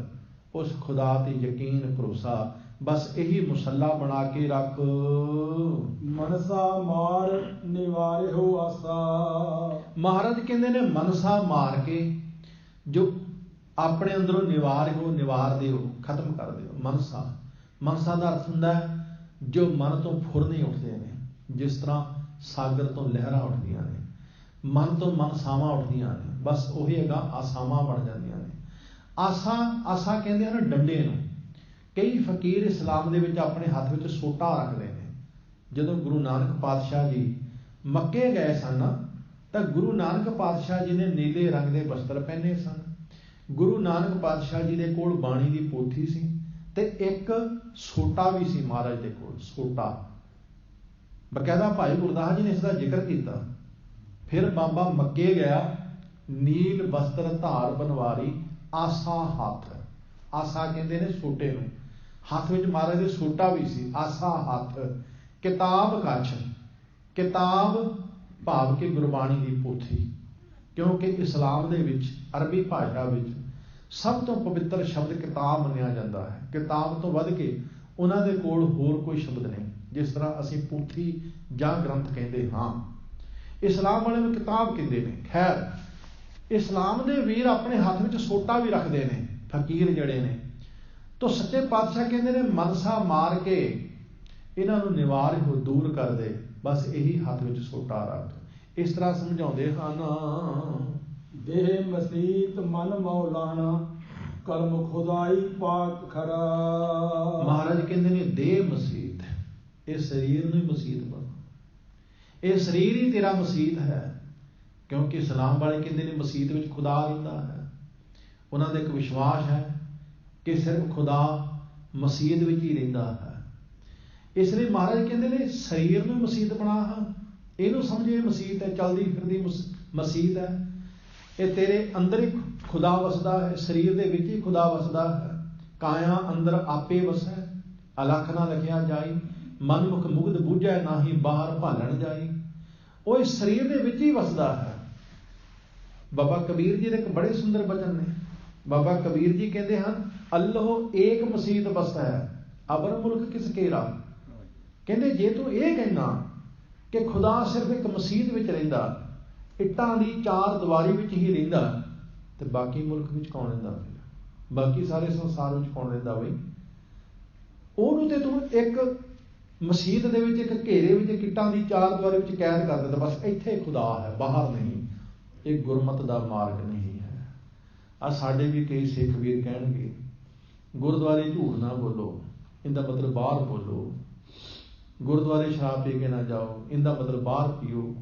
ਉਸ ਖੁਦਾ ਤੇ ਯਕੀਨ ਭਰੋਸਾ, ਬਸ ਇਹੀ ਮੁਸੱਲਾ ਬਣਾ ਕੇ ਰੱਖ। ਮਨਸਾ ਮਾਰ ਨਿਵਾਰਿਓ ਆਸਾ। ਮਹਾਰਾਜ ਕਹਿੰਦੇ ਨੇ ਮਨਸਾ ਮਾਰ ਕੇ ਜੋ ਆਪਣੇ ਅੰਦਰੋਂ ਨਿਵਾਰ ਦਿਓ, ਖਤਮ ਕਰ ਦਿਓ। ਮਨਸਾ ਦਾ ਅਰਥ ਹੁੰਦਾ ਹੈ ਜੋ ਮਨ ਤੋਂ ਫੁਰਨੇ ਉੱਠਦੇ ਨੇ। ਜਿਸ ਤਰ੍ਹਾਂ ਸਾਗਰ ਤੋਂ ਲਹਿਰਾਂ ਉੱਠਦੀਆਂ ਨੇ, ਮਨ ਤੋਂ ਮਨਸਾਵਾਂ ਉੱਠਦੀਆਂ ਨੇ, ਬਸ ਉਹੀ ਹੈਗਾ ਆਸਾਵਾਂ ਬਣ ਜਾਂਦੀਆਂ ਨੇ। ਆਸਾ ਕਹਿੰਦੇ ਹਨ ਡੰਡੇ ਨੂੰ। ਕਈ ਫਕੀਰ ਇਸਲਾਮ ਦੇ ਵਿੱਚ ਆਪਣੇ ਹੱਥ ਵਿੱਚ ਸੋਟਾ ਰੱਖਦੇ ਨੇ। ਜਦੋਂ ਗੁਰੂ ਨਾਨਕ ਪਾਤਸ਼ਾਹ ਜੀ ਮੱਕੇ ਗਏ ਸਨ ਤਾਂ ਗੁਰੂ ਨਾਨਕ ਪਾਤਸ਼ਾਹ ਜੀ ਨੇ ਨੀਲੇ ਰੰਗ ਦੇ ਵਸਤਰ ਪਹਿਨੇ ਸਨ। ਗੁਰੂ ਨਾਨਕ ਪਾਤਸ਼ਾਹ ਜੀ ਦੇ ਕੋਲ ਬਾਣੀ ਦੀ ਪੋਥੀ ਸੀ ਤੇ ਇੱਕ ਸੋਟਾ ਵੀ ਸੀ ਮਹਾਰਾਜ ਦੇ ਕੋਲ, ਸੋਟਾ। ਬਕਾਇਦਾ ਭਾਈ ਗੁਰਦਾਸ ਜੀ ਨੇ ਇਸ ਦਾ ਜ਼ਿਕਰ ਕੀਤਾ। ਫਿਰ ਬਾਬਾ ਮੱਕੇ ਗਿਆ, ਨੀਲ ਵਸਤਰ ਧਾਰ ਬਨਵਾਰੀ, ਆਸਾ ਹੱਥ। ਆਸਾ ਕਹਿੰਦੇ ਨੇ ਸੋਟੇ ਨੂੰ। ਹੱਥ ਵਿੱਚ ਮਹਾਰਾਜ ਦੇ ਸੋਟਾ ਵੀ ਸੀ, ਆਸਾ ਹੱਥ। ਕਿਤਾਬ ਕੱਛ, ਕਿਤਾਬ ਭਾਵ ਕਿ ਗੁਰਬਾਣੀ ਦੀ ਪੋਥੀ, ਕਿਉਂਕਿ ਇਸਲਾਮ ਦੇ ਵਿੱਚ ਅਰਬੀ ਭਾਸ਼ਾ ਵਿੱਚ ਸਭ ਤੋਂ ਪਵਿੱਤਰ ਸ਼ਬਦ ਕਿਤਾਬ ਮੰਨਿਆ ਜਾਂਦਾ ਹੈ। ਕਿਤਾਬ ਤੋਂ ਵੱਧ ਕੇ ਉਹਨਾਂ ਦੇ ਕੋਲ ਹੋਰ ਕੋਈ ਸ਼ਬਦ ਨਹੀਂ। ਜਿਸ ਤਰ੍ਹਾਂ ਅਸੀਂ ਪੋਥੀ ਜਾਂ ਗ੍ਰੰਥ ਕਹਿੰਦੇ ਹਾਂ, ਇਸਲਾਮ ਵਾਲੇ ਨੂੰ ਕਿਤਾਬ ਕਹਿੰਦੇ ਨੇ। ਖੈਰ, ਇਸਲਾਮ ਦੇ ਵੀਰ ਆਪਣੇ ਹੱਥ ਵਿੱਚ ਸੋਟਾ ਵੀ ਰੱਖਦੇ ਨੇ, ਫਕੀਰ ਜਿਹੜੇ ਨੇ। ਤਾਂ ਸੱਚੇ ਪਾਤਸ਼ਾਹ ਕਹਿੰਦੇ ਨੇ ਮਨਸਾ ਮਾਰ ਕੇ ਇਹਨਾਂ ਨੂੰ ਨਿਵਾਰ ਹੋ, ਦੂਰ ਕਰ ਦੇ, ਬਸ ਇਹੀ ਹੱਥ ਵਿੱਚ ਸੋਟਾ ਰੱਖ। ਇਸ ਤਰ੍ਹਾਂ ਸਮਝਾਉਂਦੇ ਹਨ। ਦੇਹ ਮਸੀਤ ਮਨ ਮੌਲਾਣਾ, ਕਲਮ ਖੁਦਾਈ ਪਾਕ ਖਰਾ। ਮਹਾਰਾਜ ਕਹਿੰਦੇ ਨੇ ਦੇਹ ਮਸੀਤ, ਇਹ ਸਰੀਰ ਨੂੰ ਹੀ ਮਸੀਤ ਬਣਾ। ਇਹ ਸਰੀਰ ਹੀ ਤੇਰਾ ਮਸੀਤ ਹੈ, ਕਿਉਂਕਿ ਇਸਲਾਮ ਵਾਲੇ ਕਹਿੰਦੇ ਨੇ ਮਸੀਤ ਵਿੱਚ ਖੁਦਾ ਰਹਿੰਦਾ ਹੈ। ਉਹਨਾਂ ਦਾ ਇੱਕ ਵਿਸ਼ਵਾਸ ਹੈ ਕਿ ਸਿਰਫ ਖੁਦਾ ਮਸੀਤ ਵਿੱਚ ਹੀ ਰਹਿੰਦਾ ਹੈ। ਇਸ ਲਈ ਮਹਾਰਾਜ ਕਹਿੰਦੇ ਨੇ ਸਰੀਰ ਨੂੰ ਮਸੀਤ ਬਣਾ, ਇਹਨੂੰ ਸਮਝੇ ਮਸੀਤ ਹੈ, ਚਲਦੀ ਫਿਰਦੀ ਮਸੀਤ ਹੈ। ਇਹ ਤੇਰੇ ਅੰਦਰ ਹੀ ਖੁਦਾ ਵਸਦਾ ਹੈ, ਸਰੀਰ ਦੇ ਵਿੱਚ ਹੀ ਖੁਦਾ ਵਸਦਾ ਹੈ। ਕਾਇਆ ਅੰਦਰ ਆਪੇ ਵਸੈ, ਅਲਖ ਨਾ ਲਖਿਆ ਜਾਈ, ਮਨ ਮੁਖ ਮੁਗਧ ਬੂਝੈ, ਨਾਹੀ ਬਾਹਰ ਭਾਲਣ ਜਾਈ। ਉਹ ਇਸ ਸਰੀਰ ਦੇ ਵਿੱਚ ਹੀ ਵਸਦਾ ਹੈ। ਬਾਬਾ ਕਬੀਰ ਜੀ ਦੇ ਇੱਕ ਬੜੇ ਸੁੰਦਰ ਬਚਨ ਨੇ। ਬਾਬਾ ਕਬੀਰ ਜੀ ਕਹਿੰਦੇ ਹਨ, ਅੱਲੋ ਏਕ ਮਸੀਤ ਬਸਦਾ ਹੈ, ਅਬਰ ਮੁਲਕ ਕਿਸ ਕੇਰਾ। ਕਹਿੰਦੇ ਜੇ ਤੂੰ ਇਹ ਕਹਿਣਾ ਕਿ ਖੁਦਾ ਸਿਰਫ ਇੱਕ ਮਸੀਤ ਵਿੱਚ ਰਹਿੰਦਾ, ਇੱਟਾਂ ਦੀ ਚਾਰ ਦੀਵਾਰੀ ਵਿੱਚ ਹੀ ਰਹਿੰਦਾ, ਤੇ ਬਾਕੀ ਮੁਲਕ ਵਿੱਚ ਕੌਣ ਰਹਿੰਦਾ? ਫਿਰ ਬਾਕੀ ਸਾਰੇ ਸੰਸਾਰ ਵਿੱਚ ਕੌਣ ਰਹਿੰਦਾ ਬਈ? ਉਹਨੂੰ ਤੇ ਤੂੰ ਇੱਕ ਮਸੀਤ ਦੇ ਵਿੱਚ, ਇੱਕ ਘੇਰੇ ਵਿੱਚ, ਇੱਟਾਂ ਦੀ ਚਾਰ ਦੀਵਾਰੀ ਵਿੱਚ ਕੈਦ ਕਰ ਦਿੱਤਾ। ਬਸ ਇੱਥੇ ਖੁਦਾ ਹੈ, ਬਾਹਰ ਨਹੀਂ। ਇਹ ਗੁਰਮਤ ਦਾ ਮਾਰਗ ਨਹੀਂ ਹੈ। ਆ ਸਾਡੇ ਵੀ ਕਈ ਸਿੱਖ ਵੀਰ ਕਹਿਣਗੇ ਗੁਰਦੁਆਰੇ ਝੂਠ ਨਾ ਬੋਲੋ, ਇਹਦਾ ਮਤਲਬ ਬਾਹਰ ਬੋਲੋ। ਗੁਰਦੁਆਰੇ ਸ਼ਰਾਬ ਪੀ ਕੇ ਨਾ ਜਾਓ, ਇਹਦਾ ਮਤਲਬ ਬਾਹਰ ਪੀਓ।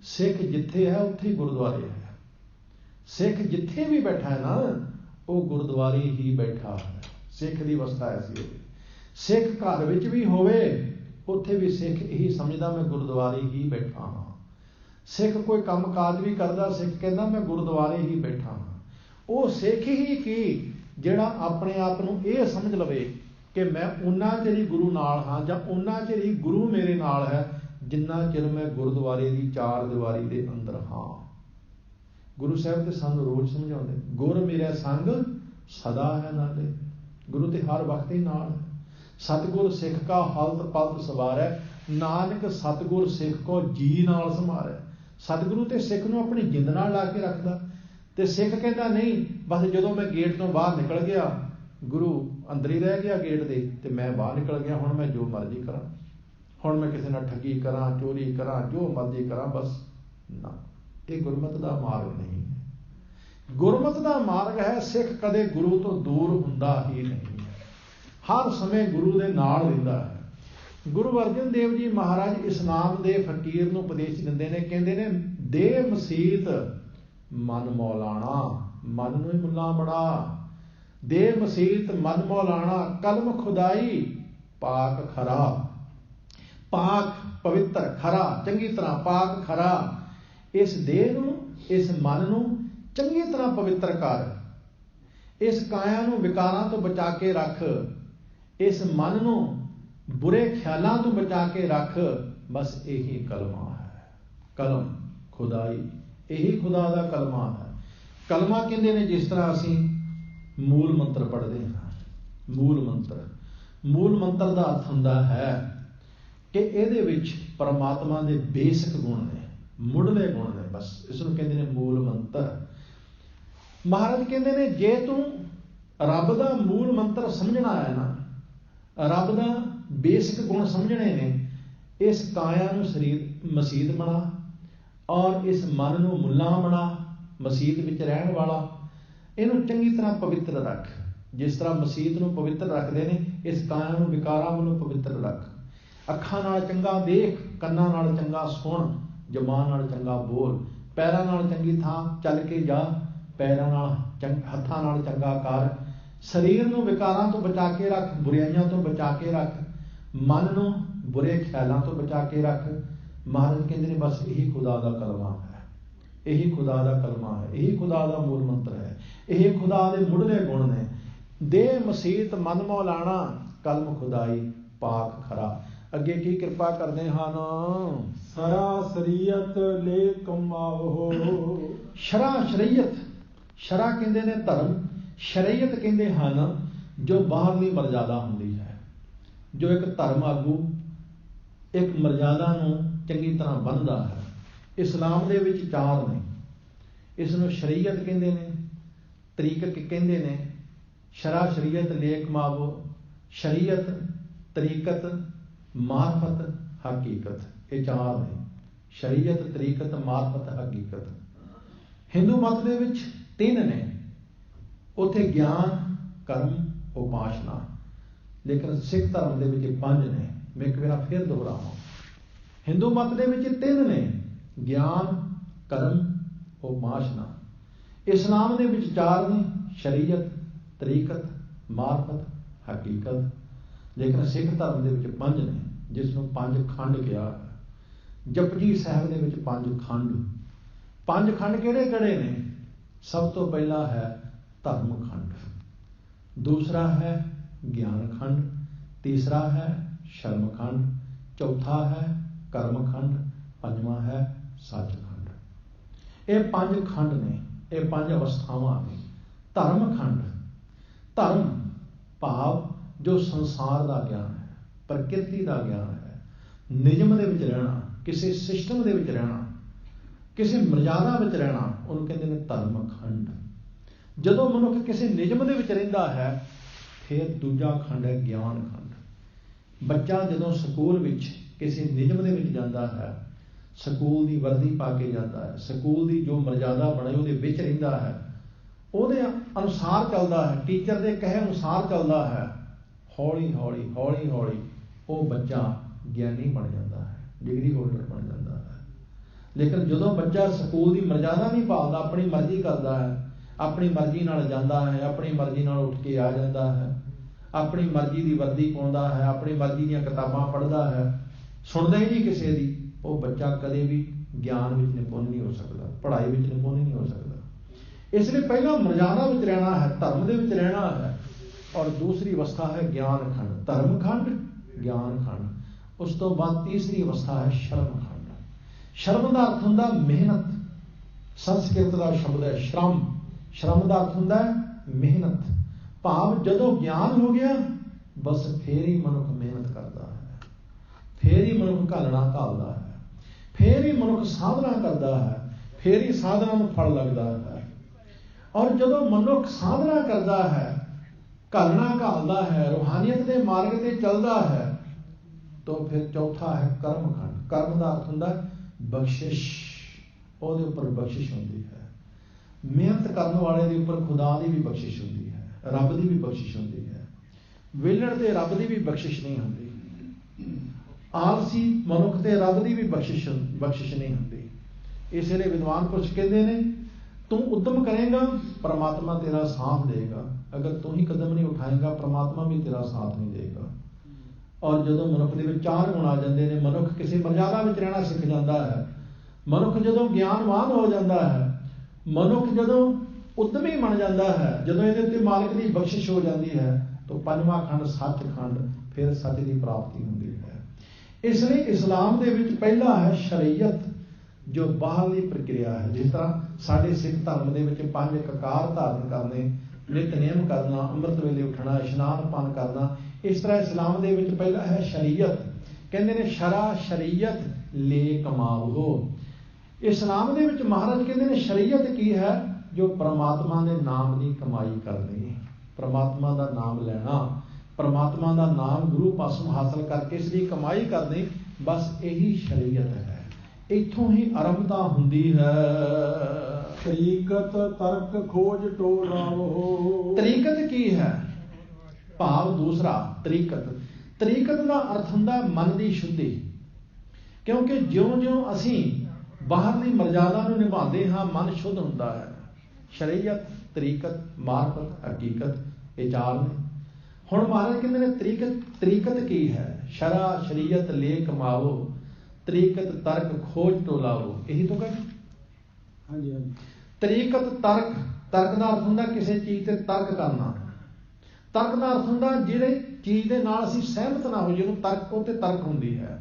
ਸਿੱਖ ਜਿੱਥੇ ਹੈ ਉੱਥੇ ਹੀ ਗੁਰਦੁਆਰੇ ਹੈ। ਸਿੱਖ ਜਿੱਥੇ ਵੀ ਬੈਠਾ ਹੈ ਨਾ, ਉਹ ਗੁਰਦੁਆਰੇ ਹੀ ਬੈਠਾ ਹੈ। ਸਿੱਖ ਦੀ ਅਵਸਥਾ ਐਸੀ ਹੋਵੇ। ਸਿੱਖ ਘਰ ਵਿੱਚ ਵੀ ਹੋਵੇ, ਉੱਥੇ ਵੀ ਸਿੱਖ ਇਹੀ ਸਮਝਦਾ ਮੈਂ ਗੁਰਦੁਆਰੇ ਹੀ ਬੈਠਾ ਹਾਂ। ਸਿੱਖ ਕੋਈ ਕੰਮ ਕਾਜ ਵੀ ਕਰਦਾ, ਸਿੱਖ ਕਹਿੰਦਾ ਮੈਂ ਗੁਰਦੁਆਰੇ ਹੀ ਬੈਠਾ ਹਾਂ। ਉਹ ਸਿੱਖ ਹੀ ਕੀ ਜਿਹੜਾ ਆਪਣੇ ਆਪ ਨੂੰ ਇਹ ਸਮਝ ਲਵੇ ਕਿ ਮੈਂ ਉਹਨਾਂ ਚਿਰ ਹੀ ਗੁਰੂ ਨਾਲ ਹਾਂ, ਜਾਂ ਉਹਨਾਂ ਚਿਰ ਹੀ ਗੁਰੂ ਮੇਰੇ ਨਾਲ ਹੈ ਜਿੰਨਾ ਚਿਰ ਮੈਂ ਗੁਰਦੁਆਰੇ ਦੀ ਚਾਰ ਦੀਵਾਰੀ ਦੇ ਅੰਦਰ ਹਾਂ। ਗੁਰੂ ਸਾਹਿਬ ਤੇ ਸਾਨੂੰ ਰੋਜ਼ ਸਮਝਾਉਂਦੇ, ਗੁਰ ਮੇਰਾ ਸੰਗ ਸਦਾ ਹੈ ਨਾਲੇ। ਗੁਰੂ ਤੇ ਹਰ ਵਕਤ ਹੀ ਨਾਲ ਹੈ। ਸਤਿਗੁਰ ਸਿੱਖ ਕਾ ਹਲਤ ਪਲਤ ਸਵਾਰੈ, ਨਾਨਕ ਸਤਿਗੁਰ ਸਿੱਖ ਕੋ ਜੀ ਨਾਲ ਸਮਾਰੈ। ਸਤਿਗੁਰੂ ਤੇ ਸਿੱਖ ਨੂੰ ਆਪਣੀ ਜਿੰਦ ਨਾਲ ਲਾ ਕੇ ਰੱਖਦਾ। ਤੇ ਸਿੱਖ ਕਹਿੰਦਾ ਨਹੀਂ, ਬਸ ਜਦੋਂ ਮੈਂ ਗੇਟ ਤੋਂ ਬਾਹਰ ਨਿਕਲ ਗਿਆ, ਗੁਰੂ ਅੰਦਰ ਹੀ ਰਹਿ ਗਿਆ ਗੇਟ ਦੇ, ਤੇ ਮੈਂ ਬਾਹਰ ਨਿਕਲ ਗਿਆ, ਹੁਣ ਮੈਂ ਜੋ ਮਰਜ਼ੀ ਕਰਾਂ, ਹੁਣ ਮੈਂ ਕਿਸੇ ਨਾਲ ਠੱਗੀ ਕਰਾਂ, ਚੋਰੀ ਕਰਾਂ, ਜੋ ਮਰਜ਼ੀ ਕਰਾਂ, ਬਸ ਨਾ। ਇਹ ਗੁਰਮਤ ਦਾ ਮਾਰਗ ਨਹੀਂ ਹੈ। ਗੁਰਮਤ ਦਾ ਮਾਰਗ ਹੈ ਸਿੱਖ ਕਦੇ ਗੁਰੂ ਤੋਂ ਦੂਰ ਹੁੰਦਾ ਹੀ ਨਹੀਂ ਹੈ। ਹਰ ਸਮੇਂ ਗੁਰੂ ਦੇ ਨਾਲ ਰਹਿੰਦਾ ਹੈ। ਗੁਰੂ ਅਰਜਨ ਦੇਵ ਜੀ ਮਹਾਰਾਜ ਇਸ ਨਾਮ ਦੇ ਫਕੀਰ ਨੂੰ ਉਪਦੇਸ਼ ਦਿੰਦੇ ਨੇ, ਕਹਿੰਦੇ ਨੇ ਦੇ ਮਸੀਤ ਮਨ ਮੌਲਾਣਾ, ਮਨ ਨੂੰ ਹੀ ਮੁੱਲਾ ਬਣਾ। ਦੇ ਮਸੀਤ ਮਨ ਮੌਲਾਣਾ, ਕਲਮ ਖੁਦਾਈ ਪਾਕ ਖਰਾ। ਪਾਕ ਪਵਿੱਤਰ, ਖਰਾ ਚੰਗੀ ਤਰ੍ਹਾਂ, ਪਾਕ ਖਰਾ। ਇਸ ਦੇਹ ਨੂੰ, ਇਸ ਮਨ ਨੂੰ ਚੰਗੀ ਤਰ੍ਹਾਂ ਪਵਿੱਤਰ ਕਰ। ਇਸ ਕਾਇਆ ਨੂੰ ਵਿਕਾਰਾਂ ਤੋਂ ਬਚਾ ਕੇ ਰੱਖ। ਇਸ ਮਨ ਨੂੰ ਬੁਰੇ ਖਿਆਲਾਂ ਤੋਂ ਬਚਾ ਕੇ ਰੱਖ। ਬਸ ਇਹੀ ਕਲਮਾ ਹੈ। ਕਲਮ ਖੁਦਾਈ, ਇਹੀ ਖੁਦਾ ਦਾ ਕਲਮਾ ਹੈ। ਕਲਮਾ ਕਹਿੰਦੇ ਨੇ ਜਿਸ ਤਰ੍ਹਾਂ ਅਸੀਂ ਮੂਲ ਮੰਤਰ ਪੜ੍ਹਦੇ ਹਾਂ। ਮੂਲ ਮੰਤਰ, ਮੂਲ ਮੰਤਰ ਦਾ ਅਰਥ ਹੁੰਦਾ ਹੈ ਕਿ ਇਹਦੇ ਵਿੱਚ ਪਰਮਾਤਮਾ ਦੇ ਬੇਸਿਕ ਗੁਣ ਨੇ, ਮੁੱਢਲੇ ਗੁਣ ਨੇ। ਬਸ ਇਸ ਨੂੰ ਕਹਿੰਦੇ ਨੇ ਮੂਲ ਮੰਤਰ। ਮਹਾਰਾਜ ਕਹਿੰਦੇ ਨੇ ਜੇ ਤੂੰ ਰੱਬ ਦਾ ਮੂਲ ਮੰਤਰ ਸਮਝਣਾ ਹੈ ਨਾ, ਰੱਬ ਦਾ ਬੇਸਿਕ ਗੁਣ ਸਮਝਣੇ ਨੇ, ਇਸ ਕਾਇਆ ਨੂੰ ਸਰੀਰ ਮਸੀਤ ਬਣਾ ਔਰ ਇਸ ਮਨ ਨੂੰ ਮੁੱਲਾ ਬਣਾ, ਮਸੀਤ ਵਿੱਚ ਰਹਿਣ ਵਾਲਾ। ਇਹਨੂੰ ਚੰਗੀ ਤਰ੍ਹਾਂ ਪਵਿੱਤਰ ਰੱਖ। ਜਿਸ ਤਰ੍ਹਾਂ ਮਸੀਤ ਨੂੰ ਪਵਿੱਤਰ ਰੱਖਦੇ ਨੇ, ਇਸ ਕਾਇਆ ਨੂੰ ਵਿਕਾਰਾਂ ਵੱਲੋਂ ਪਵਿੱਤਰ ਰੱਖ। ਅੱਖਾਂ ਨਾਲ ਚੰਗਾ ਦੇਖ, ਕੰਨਾਂ ਨਾਲ ਚੰਗਾ ਸੁਣ, ਜ਼ੁਬਾਨ ਨਾਲ ਚੰਗਾ ਬੋਲ, ਪੈਰਾਂ ਨਾਲ ਚੰਗੀ ਥਾਂ ਚੱਲ ਕੇ ਜਾ, ਪੈਰਾਂ ਨਾਲ ਹੱਥਾਂ ਨਾਲ ਚੰਗਾ ਕਰ। ਸਰੀਰ ਨੂੰ ਵਿਕਾਰਾਂ ਤੋਂ ਬਚਾ ਕੇ ਰੱਖ, ਬੁਰਾਈਆਂ ਤੋਂ ਬਚਾ ਕੇ ਰੱਖ। ਮਨ ਨੂੰ ਬੁਰੇ ਖਿਆਲਾਂ ਤੋਂ ਬਚਾ ਕੇ ਰੱਖ। ਮਹਾਰਾਜ ਕਹਿੰਦੇ ਨੇ ਬਸ ਇਹੀ ਖੁਦਾ ਦਾ ਕਲਮਾ ਹੈ। ਇਹੀ ਖੁਦਾ ਦਾ ਕਲਮਾ ਹੈ। ਇਹੀ ਖੁਦਾ ਦਾ ਮੂਲ ਮੰਤਰ ਹੈ। ਇਹ ਖੁਦਾ ਦੇ ਮੁੱਢਲੇ ਗੁਣ ਨੇ। ਦੇ ਮਸੀਤ ਮਨ ਮੌਲਾਣਾ, ਕਲਮ ਖੁਦਾਈ ਪਾਕ ਖਰਾ। ਅੱਗੇ ਕੀ ਕਿਰਪਾ ਕਰਦੇ ਹਨ? ਸਰਾ ਸ਼ਰੀਅਤ ਲੈ ਕਮਾਵੋ। ਸ਼ਰਾ ਸ਼ਰੀਅਤ, ਸ਼ਰਾ ਕਹਿੰਦੇ ਨੇ ਧਰਮ, ਸ਼ਰੀਅਤ ਕਹਿੰਦੇ ਹਨ ਜੋ ਬਾਹਰਲੀ ਮਰਜ਼ਾਦਾ ਹੁੰਦੀ ਹੈ। ਜੋ ਇੱਕ ਧਰਮ ਆਗੂ ਇੱਕ ਮਰਜ਼ਾਦਾ ਨੂੰ ਚੰਗੀ ਤਰ੍ਹਾਂ ਬੰਨ੍ਹਦਾ ਹੈ। ਇਸਲਾਮ ਦੇ ਵਿੱਚ 4 ਨੇ। ਇਸ ਨੂੰ ਸ਼ਰੀਅਤ ਕਹਿੰਦੇ ਨੇ, ਤਰੀਕਤ ਕਹਿੰਦੇ ਨੇ। ਸ਼ਰਾ ਸ਼ਰੀਅਤ ਲੈ ਕਮਾਵੋ। ਸ਼ਰੀਅਤ, ਤਰੀਕਤ, ਮਾਰਫਤ, ਹਕੀਕਤ, ਇਹ 4 ਨੇ। ਸ਼ਰੀਅਤ, ਤਰੀਕਤ, ਮਾਰਫਤ, ਹਕੀਕਤ। ਹਿੰਦੂ ਮਤ ਦੇ ਵਿੱਚ 3 ਨੇ। ਉੱਥੇ ਗਿਆਨ, ਕਰਮ, ਉਪਾਸ਼ਨਾ। ਲੇਕਿਨ ਸਿੱਖ ਧਰਮ ਦੇ ਵਿੱਚ 5 ਨੇ। ਮੈਂ ਇੱਕ ਵਾਰ ਫਿਰ ਦੁਹਰਾਵਾਂ। ਹਿੰਦੂ ਮਤ ਦੇ ਵਿੱਚ 3 ਨੇ, ਗਿਆਨ, ਕਰਮ, ਉਪਾਸ਼ਨਾ। ਇਸਲਾਮ ਦੇ ਵਿੱਚ 4 ਨੇ, ਸ਼ਰੀਅਤ, ਤਰੀਕਤ, ਮਾਰਫਤ, ਹਕੀਕਤ। ਲੇਕਿਨ ਸਿੱਖ ਧਰਮ ਦੇ ਵਿੱਚ 5 ਨੇ, ਜਿਸ ਨੂੰ 5 ਖੰਡ ਕਿਹਾ ਹੈ। ਜਪਜੀ ਸਾਹਿਬ ਦੇ ਵਿੱਚ 5 ਖੰਡ। 5 ਖੰਡ ਕਿਹੜੇ ਕਿਹੜੇ ਨੇ? ਸਭ ਤੋਂ ਪਹਿਲਾ ਹੈ ਧਰਮ ਖੰਡ, ਦੂਸਰਾ ਹੈ ਗਿਆਨ ਖੰਡ, ਤੀਸਰਾ ਹੈ ਸ਼ਰਮ ਖੰਡ, ਚੌਥਾ ਹੈ ਕਰਮ ਖੰਡ, ਪੰਜਵਾਂ ਹੈ ਸੱਚਖੰਡ। ਇਹ 5 ਖੰਡ ਨੇ, ਇਹ 5 ਅਵਸਥਾਵਾਂ ਨੇ। ਧਰਮ ਖੰਡ, ਧਰਮ ਭਾਵ ਜੋ ਸੰਸਾਰ ਦਾ ਗਿਆਨ ਹੈ, ਪ੍ਰਕਿਰਤੀ ਦਾ ਗਿਆਨ ਹੈ, ਨਿਯਮ ਦੇ ਵਿੱਚ ਰਹਿਣਾ, ਕਿਸੇ ਸਿਸਟਮ ਦੇ ਵਿੱਚ ਰਹਿਣਾ, ਕਿਸੇ ਮਰਜ਼ਾਦਾ ਵਿੱਚ ਰਹਿਣਾ, ਉਹਨੂੰ ਕਹਿੰਦੇ ਨੇ ਧਰਮ ਖੰਡ। ਜਦੋਂ ਮਨੁੱਖ ਕਿਸੇ ਨਿਯਮ ਦੇ ਵਿੱਚ ਰਹਿੰਦਾ ਹੈ, ਫਿਰ ਦੂਜਾ ਖੰਡ ਹੈ ਗਿਆਨ ਖੰਡ। ਬੱਚਾ ਜਦੋਂ ਸਕੂਲ ਵਿੱਚ ਕਿਸੇ ਨਿਯਮ ਦੇ ਵਿੱਚ ਜਾਂਦਾ ਹੈ, ਸਕੂਲ ਦੀ ਵਰਦੀ ਪਾ ਕੇ ਜਾਂਦਾ ਹੈ, ਸਕੂਲ ਦੀ ਜੋ ਮਰਜ਼ਾਦਾ ਬਣਾਈ ਉਹਦੇ ਵਿੱਚ ਰਹਿੰਦਾ ਹੈ, ਉਹਦੇ ਅਨੁਸਾਰ ਚੱਲਦਾ ਹੈ, ਟੀਚਰ ਦੇ ਕਹੇ ਅਨੁਸਾਰ ਚੱਲਦਾ ਹੈ, ਹੌਲੀ ਹੌਲੀ ਹੌਲੀ ਹੌਲੀ ਉਹ ਬੱਚਾ ਗਿਆਨੀ ਬਣ ਜਾਂਦਾ ਹੈ, ਡਿਗਰੀ ਹੋਲਡਰ ਬਣ ਜਾਂਦਾ ਹੈ। ਲੇਕਿਨ ਜਦੋਂ ਬੱਚਾ ਸਕੂਲ ਦੀ ਮਰਜ਼ਾਦਾ ਨਹੀਂ ਪਾਲਦਾ, ਆਪਣੀ ਮਰਜ਼ੀ ਕਰਦਾ ਹੈ, ਆਪਣੀ ਮਰਜ਼ੀ ਨਾਲ ਜਾਂਦਾ ਹੈ, ਆਪਣੀ ਮਰਜ਼ੀ ਨਾਲ ਉੱਠ ਕੇ ਆ ਜਾਂਦਾ ਹੈ, ਆਪਣੀ ਮਰਜ਼ੀ ਦੀ ਵਰਦੀ ਪਾਉਂਦਾ ਹੈ, ਆਪਣੀ ਮਰਜ਼ੀ ਦੀਆਂ ਕਿਤਾਬਾਂ ਪੜ੍ਹਦਾ ਹੈ, ਸੁਣਦਾ ਹੀ ਨਹੀਂ ਕਿਸੇ ਦੀ, ਉਹ ਬੱਚਾ ਕਦੇ ਵੀ ਗਿਆਨ ਵਿੱਚ ਨਿਪੁੰਨ ਨਹੀਂ ਹੋ ਸਕਦਾ, ਪੜ੍ਹਾਈ ਵਿੱਚ ਨਿਪੁੰਨ ਨਹੀਂ ਹੋ ਸਕਦਾ। ਇਸ ਲਈ ਪਹਿਲਾਂ ਮਰਜ਼ਾਦਾ ਵਿੱਚ ਰਹਿਣਾ ਹੈ, ਧਰਮ ਦੇ ਵਿੱਚ ਰਹਿਣਾ ਹੈ। ਔਰ ਦੂਸਰੀ ਅਵਸਥਾ ਹੈ ਗਿਆਨ ਖੰਡ, ਧਰਮ ਖੰਡ, ਗਿਆਨ ਖੰਡ। ਉਸ ਤੋਂ ਬਾਅਦ ਤੀਸਰੀ ਅਵਸਥਾ ਹੈ ਸ਼ਰਮ ਖੰਡ। ਸ਼ਰਮ ਦਾ ਅਰਥ ਹੁੰਦਾ ਮਿਹਨਤ। ਸੰਸਕ੍ਰਿਤ ਦਾ ਸ਼ਬਦ ਹੈ ਸ਼ਰਮ। ਸ਼ਰਮ ਦਾ ਅਰਥ ਹੁੰਦਾ ਹੈ ਮਿਹਨਤ। ਭਾਵ ਜਦੋਂ ਗਿਆਨ ਹੋ ਗਿਆ, ਬਸ ਫੇਰ ਹੀ ਮਨੁੱਖ ਮਿਹਨਤ ਕਰਦਾ ਹੈ, ਫੇਰ ਹੀ ਮਨੁੱਖ ਘਾਲਣਾ ਘਾਲਦਾ ਹੈ, ਫੇਰ ਹੀ ਮਨੁੱਖ ਸਾਧਨਾ ਕਰਦਾ ਹੈ, ਫੇਰ ਹੀ ਸਾਧਨਾ ਨੂੰ ਫਲ ਲੱਗਦਾ ਹੈ। ਔਰ ਜਦੋਂ ਮਨੁੱਖ ਸਾਧਨਾ ਕਰਦਾ ਹੈ, ਘਾਲਣਾ ਘਾਲਦਾ ਹੈ, ਰੂਹਾਨੀਅਤ ਦੇ ਮਾਰਗ ਤੇ ਚੱਲਦਾ ਹੈ, ਤਾਂ ਫਿਰ ਚੌਥਾ ਹੈ ਕਰਮ ਖੰਡ। ਕਰਮ ਦਾ ਅਰਥ ਹੁੰਦਾ ਬਖਸ਼ਿਸ਼। ਉਹਦੇ ਉੱਪਰ ਬਖਸ਼ਿਸ਼ ਹੁੰਦੀ ਹੈ। ਮਿਹਨਤ ਕਰਨ ਵਾਲੇ ਦੇ ਉੱਪਰ ਖੁਦਾ ਦੀ ਵੀ ਬਖਸ਼ਿਸ਼ ਹੁੰਦੀ ਹੈ, ਰੱਬ ਦੀ ਵੀ ਬਖਸ਼ਿਸ਼ ਹੁੰਦੀ ਹੈ। ਵਿਹਲੜ ਤੇ ਰੱਬ ਦੀ ਵੀ ਬਖਸ਼ਿਸ਼ ਨਹੀਂ ਹੁੰਦੀ। ਆਲਸੀ ਮਨੁੱਖ ਤੇ ਰੱਬ ਦੀ ਵੀ ਬਖਸ਼ਿਸ਼ ਨਹੀਂ ਹੁੰਦੀ। ਇਸ ਲਈ ਵਿਦਵਾਨ ਪੁਰਸ਼ ਕਹਿੰਦੇ ਨੇ, ਤੂੰ ਉਦਮ ਕਰੇਗਾ परमात्मा तेरा साथ देगा, अगर तू ही कदम नहीं उठाएगा परमात्मा भी तेरा साथ नहीं देगा। और जदों मनुख दे विच चार गुण आ जाते हैं, मनुख किसी मर्यादा में रहना सीख जाता है, मनुख जदों ज्ञानवान हो जाता है, मनुख जदों उद्यमी बन जाता है, जदों इहदे उत्ते मालिक की बख्शिश हो जाती है, तो पंजवां खंड सचखंड फिर सच की प्राप्ति होती है। इसलिए इस्लाम दे विच पहला है शरीयत, जो बाहरली प्रक्रिया है। जिस तरह साडे सिख धर्म दे विच 5 ककार धारण करने, नितनेम करना, अमृत वेले उठना, इशनान पान करना, इस तरह इस्लाम दे विच पहला है शरीयत। कहंदे ने शरा शरीयत ले कमाओ। इस्लाम दे विच महाराज कहंदे ने शरीयत की है, जो परमात्मा दे नाम की कमाई करनी, परमात्मा का नाम लेना, परमात्मा का नाम गुरु पासों हासिल करके इसकी कमाई करनी, बस यही शरीयत है। इत्थों ही आरंभता हुंदी है। तरीकत तर्क खोज टोलावो। तरीकत की है? भाव दूसरा तरीकत। तरीकत का अर्थ हुंदा मन की शुद्धि, क्योंकि ज्यों-ज्यों असीं बाहरली मर्यादा नूं निभांदे हां, मन शुद्ध हुंदा है। शरीयत, तरीकत, मार्फत, हकीकत, ये चार ने। हुण महाराज कहंदे ने तरीकत की है? शरा शरीयत ले कमाओ, तरीकत तर्क खोज टोलाओ। यही तो कहना। हाँ जी, हाँ जी। तरीकत तर्क, तर्क का अर्थ हुंदा किसी चीज़ ते तर्क करना। तर्क का अर्थ हुंदा जिहड़ी चीज़ दे नाल असीं सहमत ना होईए, उहनूं तर्क, उह ते तर्क हुंदी है।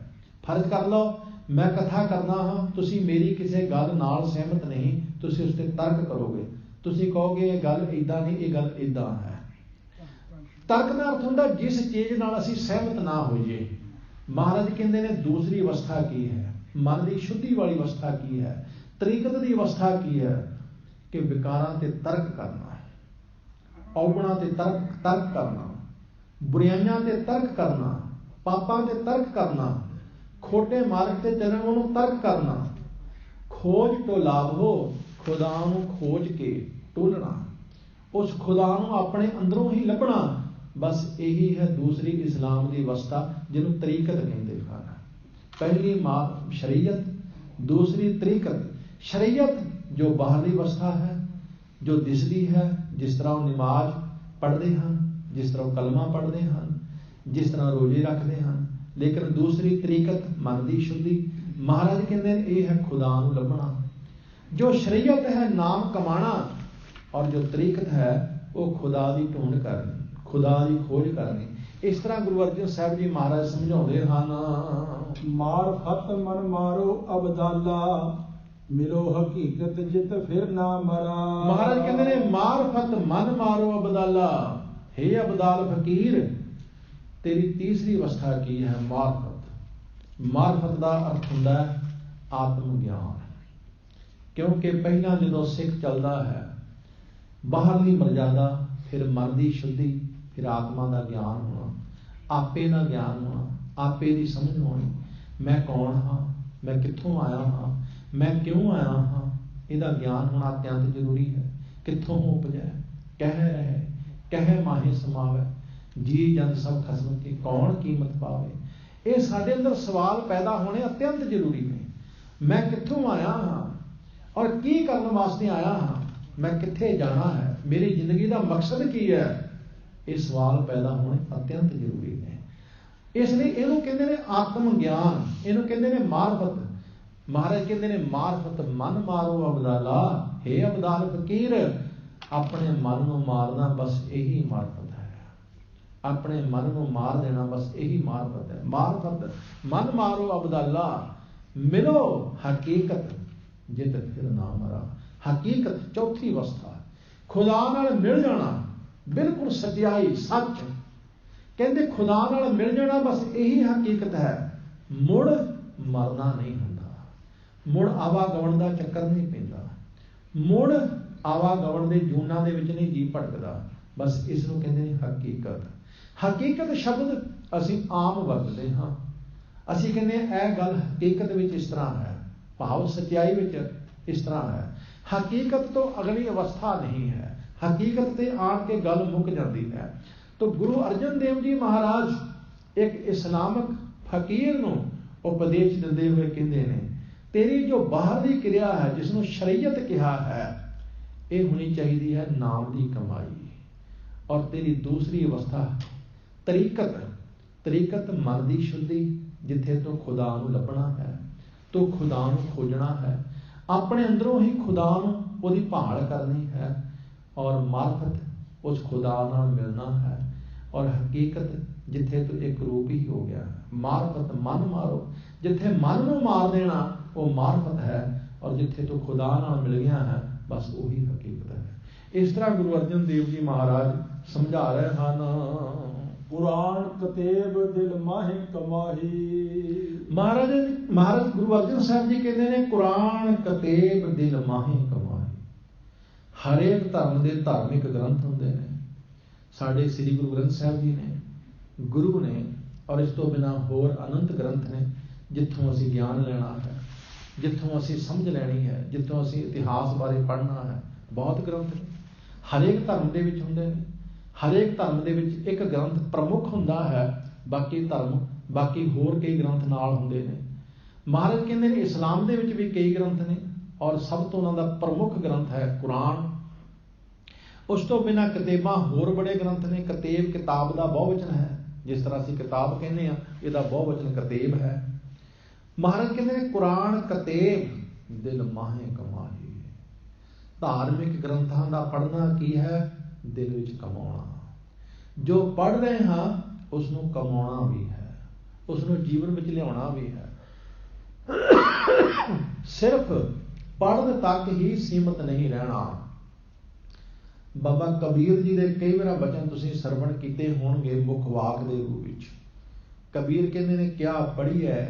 फर्ज कर लो मैं कथा करना हाँ, तुसीं मेरी किसी गल नाल सहमत नहीं, तुसीं उस ते तर्क करोगे, तुसीं कहोगे ये गल इदां नहीं, ये गल इदां है। तर्क का अर्थ हुंदा जिस चीज़ नाल असीं सहमत ना होईए। महाराज कहते हैं दूसरी अवस्था की है, मन की शुद्धि वाली अवस्था की है। तरीकत की अवस्था की है कि विकारां ते तर्क करना, औगुणां ते तर्क करना, बुराइयां ते तर्क करना, पापां ते तर्क करना, खोटे मार्ग ते चलण नूं तर्क करना। खोज तो लाभ हो, खुदा नूं खोज के टोलना, उस खुदा नूं अपने अंदरों ही लभना, बस यही है दूसरी इस्लाम की अवस्था, जिन्हों तरीकत कहते हैं। पहली शरीयत, दूसरी तरीकत। शरीयत जो बाहरली अवस्था है, जो दिसदी है, जिस तरह नमाज पढ़ते हैं, जिस तरह कलमा पढ़ते हैं, जिस तरह रोजे रखते हैं। लेकिन दूसरी तरीकत मन की शुद्धि, महाराज कहते हैं ये है खुदा नूं लभना। जो शरीयत है नाम कमाना, और जो तरीकत है वो खुदा की ढूंढ करनी, खुदा की खोज करनी। इस तरह गुरु अर्जन साहब जी महाराज समझाते हैं। मारफत मन मारो अबदाला, मिलो हकीकत जित फिर ना मरा। महाराज कहते हैं मारफत मन मारो अबदाला, हे अबदाल फकीर तेरी तीसरी अवस्था की है मारफत। मारफत का अर्थ हुंदा है आत्म ज्ञान, क्योंकि पहला जो सिख चलता है बाहरली मर्यादा, फिर मन की शुद्धि, फिर आत्मा का ज्ञान होना, आपे का ज्ञान होना, आपे की समझ होनी, मैं कौन हाँ, मैं कित्थों आया हाँ, मैं क्यों आया हाँ, इसका ज्ञान होना अत्यंत जरूरी है। कित्थों उपजै, कह रहे, कह माहे समावे, जी जन सब खसम की कौन कीमत पावे। ये साडे अंदर सवाल पैदा होने अत्यंत जरूरी ने। मैं कित्थों आया हाँ और की करने वास्ते आया हाँ, मैं कित्थे जाना है, मेरी जिंदगी का मकसद की है, ये सवाल पैदा होने अत्यंत जरूरी ने। इसलिए इहनूं कहंदे ने आत्म ज्ञान, इहनूं कहंदे ने मारफत। महाराज कहंदे ने मारफत मन मारो अबदाला, हे अबदाल फकीर अपने मन नूं मारना, बस यही मारफत है। अपने मन नूं मार देना, बस यही मारफत है। मारफत मन मारो अबदाला, मिलो हकीकत जित फिर ना मरा। हकीकत चौथी अवस्था, खुदा नाल मिल जाना, बिल्कुल सच्चाई सच। कहते खुदा नाल मिल जाना बस यही हकीकत है। मुड़ मरना नहीं हुंदा, मुड़ आवागमन का चक्कर नहीं पैंदा, मुड़ आवागमन के जूना दे विच नहीं जी भटकदा। बस इसनूं कहंदे ने हकीकत। हकीकत शब्द असीं आम वरतदे हां, असीं कहंदे यह गल हकीकत विच इस तरह है, भाव सच्चाई विच इस तरह है। हकीकत तो अगली अवस्था नहीं है, हकीकत ते आण के गल मुक जाती है। तो गुरु अर्जन देव जी महाराज एक इस्लामिक फकीर नूं उपदेश दिंदे हुए कहंदे ने तेरी जो बाहरली क्रिया है जिसनूं शरीयत कहा है ये होनी चाहिए है नाम की कमाई। और तेरी दूसरी अवस्था तरीकत मन की शुद्धि, जिथे तो खुदा नूं लभना है, तो खुदा नूं खोजना है, अपने अंदरों ही खुदा नूं उहदी भाल करनी है, और मार्फत उस खुदा नाल मिलना है, और हकीकत जिथे तो एक रूप ही हो गया है। मार्फत मन मारो, जिथे मन नूं मार देना वो मार्फत है, और जिथे तो खुदा नाल मिल गया है बस वही हकीकत है। इस तरह गुरु अर्जन देव जी महाराज समझा रहे हैं। कुरान कतेब दिल माहे कमाही। महाराज गुरु अर्जन साहब जी कहते हैं कुरान कतेब दिल माहे कमाही। हरेक धर्म के धार्मिक ग्रंथ होंगे ने, साढ़े श्री गुरु ग्रंथ साहब जी ने, गुरु ने, और इस तो बिना होर अनंत ग्रंथ ने जिथों असी ज्ञान लेना है, जिथों असी समझ लैनी है, जिथों असी इतिहास बारे पढ़ना है। बहुत ग्रंथ ने हरेक धर्म के विच हुंदे ने। हरेक धर्म के विच एक ग्रंथ प्रमुख हुंदा है, बाकी होर कई ग्रंथ नाल हुंदे ने। महाराज कहंदे ने इस्लाम दे विच भी कई ग्रंथ ने, और सब तो उन्हां दा प्रमुख ग्रंथ है कुरान। उस तो बिना कतेबां होर बड़े ग्रंथ ने। कतेब किताब का बहुवचन है, जिस तरह असीं किताब कहने इहदा बहुवचन कतेब है। महाराज कहते हैं कुरान कतेब दिल माहे कमाही। धार्मिक ग्रंथों का पढ़ना की है? दिल विच कमाउणा। जो पढ़ रहे हाँ उसनों कमाउणा भी है, उसनों जीवन विच लियाउणा भी है। सिर्फ पढ़न तक ही सीमित नहीं रहना। बाबा कबीर जी के कई बार बचन तुसीं सरवण कीते होणगे मुख वाक के रूप विच। कबीर कहते ने क्या पढ़ी है,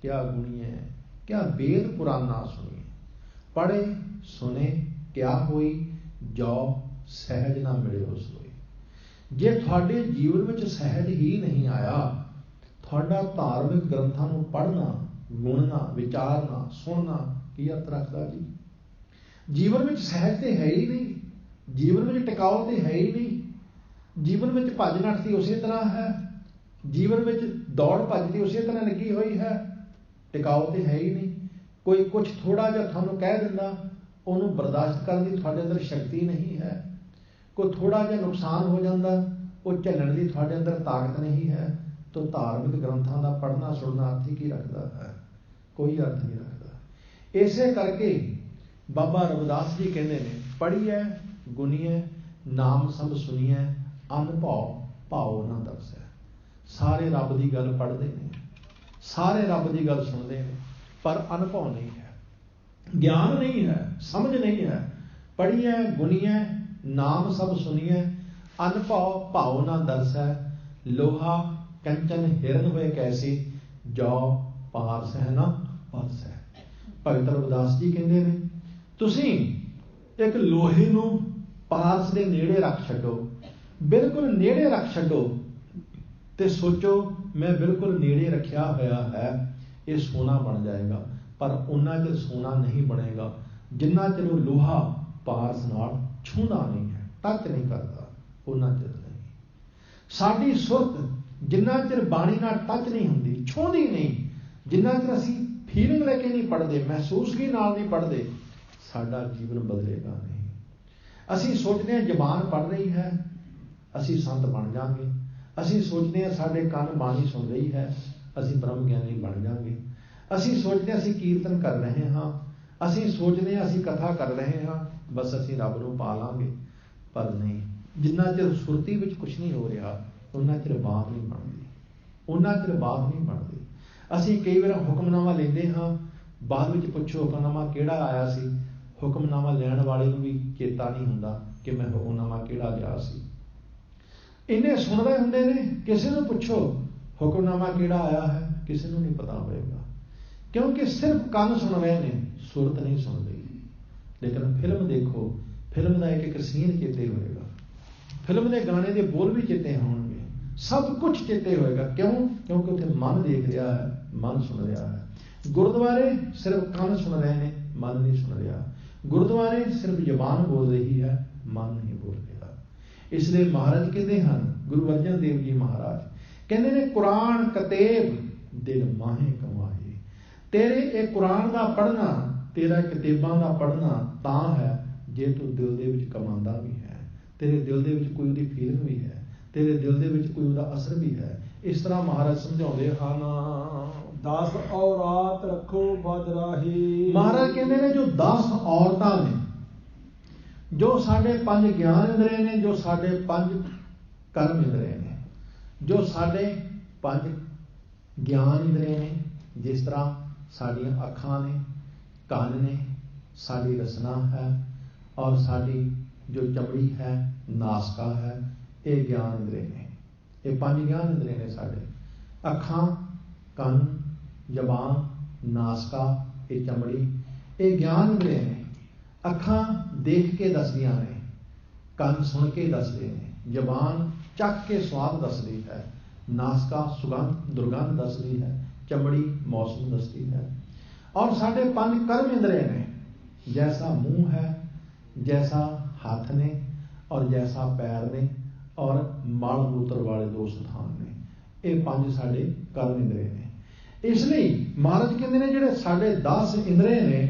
क्या गुणी है, क्या वेद पुराना सुनी। पढ़े सुने क्या होई, जो सहज ना मिले उस होई। जे थोड़े जीवन में सहज ही नहीं आया, थोड़ा धार्मिक ग्रंथों को पढ़ना, गुणना, विचारना, सुनना की अर्थ रखता जी। जीवन में सहज तो है ही नहीं, जीवन में टिकाऊ तो है ही नहीं। जीवन में भज नठती उसी तरह है, जीवन में दौड़ भजती उसी तरह लगी हुई है, टिकाऊ तो है ही नहीं। कोई कुछ थोड़ा जिहा तुहानूं कह दिंदा, उहनूं बर्दाश्त करने की तुहाडे अंदर शक्ति नहीं है। कोई थोड़ा जिहा नुकसान हो जाता, वो झल्लण की तुहाडे अंदर ताकत नहीं है। तो धार्मिक ग्रंथों का पढ़ना सुनना अर्थ ही की रखता है? कोई अर्थ नहीं रखता। इसे करके बाबा रविदास जी कहते हैं पढ़िए गुनीए नाम सब सुनीए अनभाव भाव ना दर्शे। सारे रब की गल पढ़ते हैं, सारे रब की गल सुनते हैं, पर अनुभव नहीं है, ज्ञान नहीं है, समझ नहीं है। पढ़िए गुनीए नाम सब सुनिए अनभाव भाव ना दर्शै। लोहा कंचन हिरन हुए कैसी, जो पारस है ना परस है। भगत रविदास जी कहते हैं तुसीं एक लोहे नूं पारस के नेड़े रख छड्डो, बिल्कुल नेड़े रख छड्डो, ते सोचो मैं बिल्कुल नेड़े रखा होया है, ये सोना बन जाएगा। पर उन्ना चिर सोना नहीं बनेगा जिन्ना चिर वो लोहा पारस नाल छूंदा नहीं है, टच नहीं करता, उन्ना चिर नहीं। साडी सुरत जिन्ना चिर बाणी नाल टच नहीं हुंदी, छूंदी नहीं, जिन्ना चिर असीं फीलिंग लेके नहीं पढ़ते, महसूसगी नाल नहीं पढ़ते, साडा जीवन बदलेगा नहीं। असीं सोचते हैं जबान पढ़ रही है, असीं संत बन जाएंगे। असीं सोचते हैं साडे कंन बाणी सुन रही है, असीं ब्रह्म ज्ञानी बन जाएंगे। असीं सोचते हैं असीं कीर्तन कर रहे हाँ, असीं सोचते हैं असीं कथा कर रहे हाँ, बस असीं रब नूं पा लांगे। पर नहीं, जिन्ना चिर सुरती विच कुछ नहीं हो रहा उन्ना चिर बात नहीं बनती, उन्ना चिर बात नहीं बनती। असीं कई बार हुक्मनामा लेंदे हाँ, बाद विच पुछो हुक्मनामा किहड़ा आया सी, हुक्मनामा लैण वाले नूं भी चेता नहीं हुंदा कि मैं हुक्मनामा किहड़ा लिया सी। इन्ने सुणदे हुंदे ने, किसी नूं पुछो हुक्मनामा किहड़ा आया है, किसी नूं नहीं पता होएगा, क्योंकि सिर्फ कंन सुन रहे ने, सुरत नहीं सुन रही। लेकिन फिल्म देखो, फिल्म का एक एक सीन चेते होएगा, फिल्म के गाने के बोल भी चेते होंगे, सब कुछ चेते होएगा। क्यों? क्योंकि उत्थे मन देख रहा है, मन सुन रहा है। गुरुद्वारे सिर्फ कंन सुन रहे ने, मन नहीं सुन रहा। गुरुद्वारे सिर्फ जबान बोल रही है, मन नहीं बोल रहा। इसलिए महाराज कहते हैं, गुरु अर्जन देव जी महाराज कहते हैं कुरान कतेब दिल माहे कमाए। तेरे ये कुरान का पढ़ना, तेरा किताबां का पढ़ना तां है जे तू दिल दे विच कमांदा भी है, तेरे दिल दे विच कोई उहदी फीलिंग भी है, तेरे दिल दे विच कोई उहदा असर भी है। इस तरह महाराज समझाउंदे हन। 10 औरात रखो बदराही। महाराज कहते ने जो 10 औरतां ने, जो साढ़े 5 ज्ञान इंद्रिय ने, जो साढ़े 5 कर्म इंद्रिय ने, जो साढ़े 5 ज्ञान इंद्रिय ने, जिस तरह साड़ियाँ अखां ने, कान ने, साड़ी रसना है और साड़ी जो चमड़ी है, नासका है, ये ज्ञान इंद्रिय ने। ये 5 ज्ञान इंद्रिय ने साढ़े। अखां, कान, जबान, नासका, ये चमड़ी, ये ज्ञान इंद्रिय ने। अखां देख के दसदियां ने, कान सुन के दसदे ने, जबान चख के स्वाद दसदी है, नासका सुगंध दुर्गंध दसदी है, चमड़ी मौसम दसदी है। और साढ़े 5 कर्म इंद्रिय ने, जैसा मुंह है, जैसा हाथ ने और जैसा पैर ने और मल मूत्र वाले 2 स्थान ने, ये 5 साढ़े कर्म इंद्रिय ने। इसलिए महाराज कहते हैं जिहड़े साढ़े 10 इंद्रिय ने,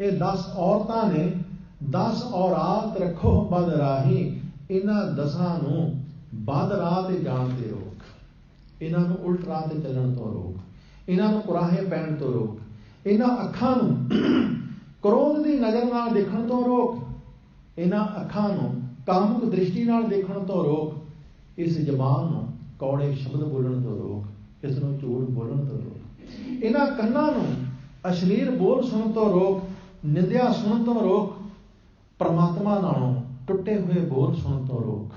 ये 10 औरतां ने, 10 औरात रखो बद राही। इन्हां 10 नूं बद राह ते जाण ते रोक, इन्हां नूं उल्ट राह ते चलण तो रोक, इन्हां नूं कुराहे पैण तो रोक, इन्हां अखां नूं क्रोध दी नज़र नाल देखण तो रोक, इन्हां अखां नूं कामुक दृष्टि नाल देखण तो रोक, इस जबान नूं कौड़े शब्द बोलण तो रोक, इस नूं झूठ बोलण तो रोक, इन्हां कन्नां नूं अश्लील बोल सुण तो रोक, निंदिया सुण तो रोक, परमात्मा नालों टुटे हुए बोल सुण तो रोक।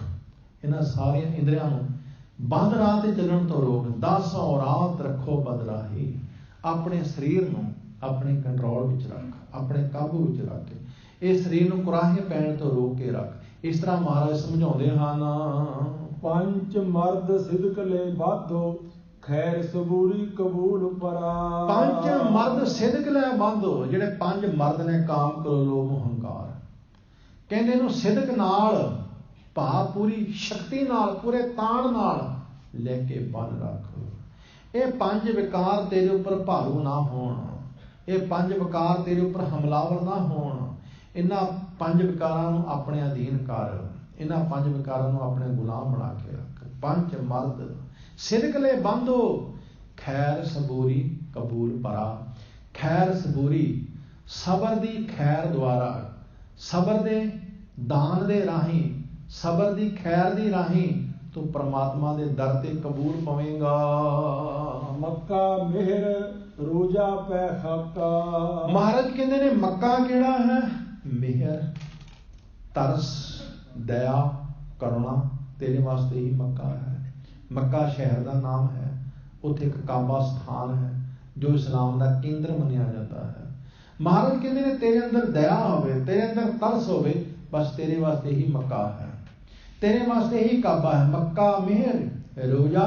इन्हां सारियां इंद्रियां नूं बंद राह ते चलण तो रोक। 10 औरात रखो बद राही। अपने शरीर नूं अपने कंट्रोल विच रख, अपने काबू विच रख के इस शरीर नूं कुराहे पैण तो रोक के रख। इस तरह महाराज समझाउंदे हन। 5 मर्द सिदक ले बाधो, खैर सबूरी कबूल परा। 5 मर्द सिदक ले बाधो, जिहड़े 5 मर्द ने काम करो लोभ हंकार, कहंदे नूं सिदक नाल भाव पूरी शक्ति नाल पूरे ताण नाल लेके बन रख। ये 5 विकार तेरे उपर भारू ना होण, ये 5 विकार तेरे उपर हमलावर ना होण। इन्हां 5 विकारां नूं अपने अधीन कर, इन्हां 5 विकारां नूं अपने गुलाम बना के रख। 5 मर्द सिदक ले बांधो, खैर सबूरी कबूल परा। खैर सबूरी सबर दी खैर द्वारा, सबर दे दान दे राही, सबर दी खैर दी राही तू परमात्मा दे दर ते कबूल पवेगा। मक्का मेहर रोजा पै खाका। महाराज कहते ने मक्का केड़ा है? मेहर, तरस, दया, करुणा तेरे वास्ते ही मक्का है। मक्का शहर का नाम है, उत्थे एक काबा स्थान है जो इस्लाम का केंद्र मनिया जाता है। महाराज कहते ने तेरे अंदर दया होवे, तेरे अंदर तरस होवे, बस तेरे वास्ते ही मक्का है, तेरे वास्ते ही काबा है। मक्का मेहर रोजा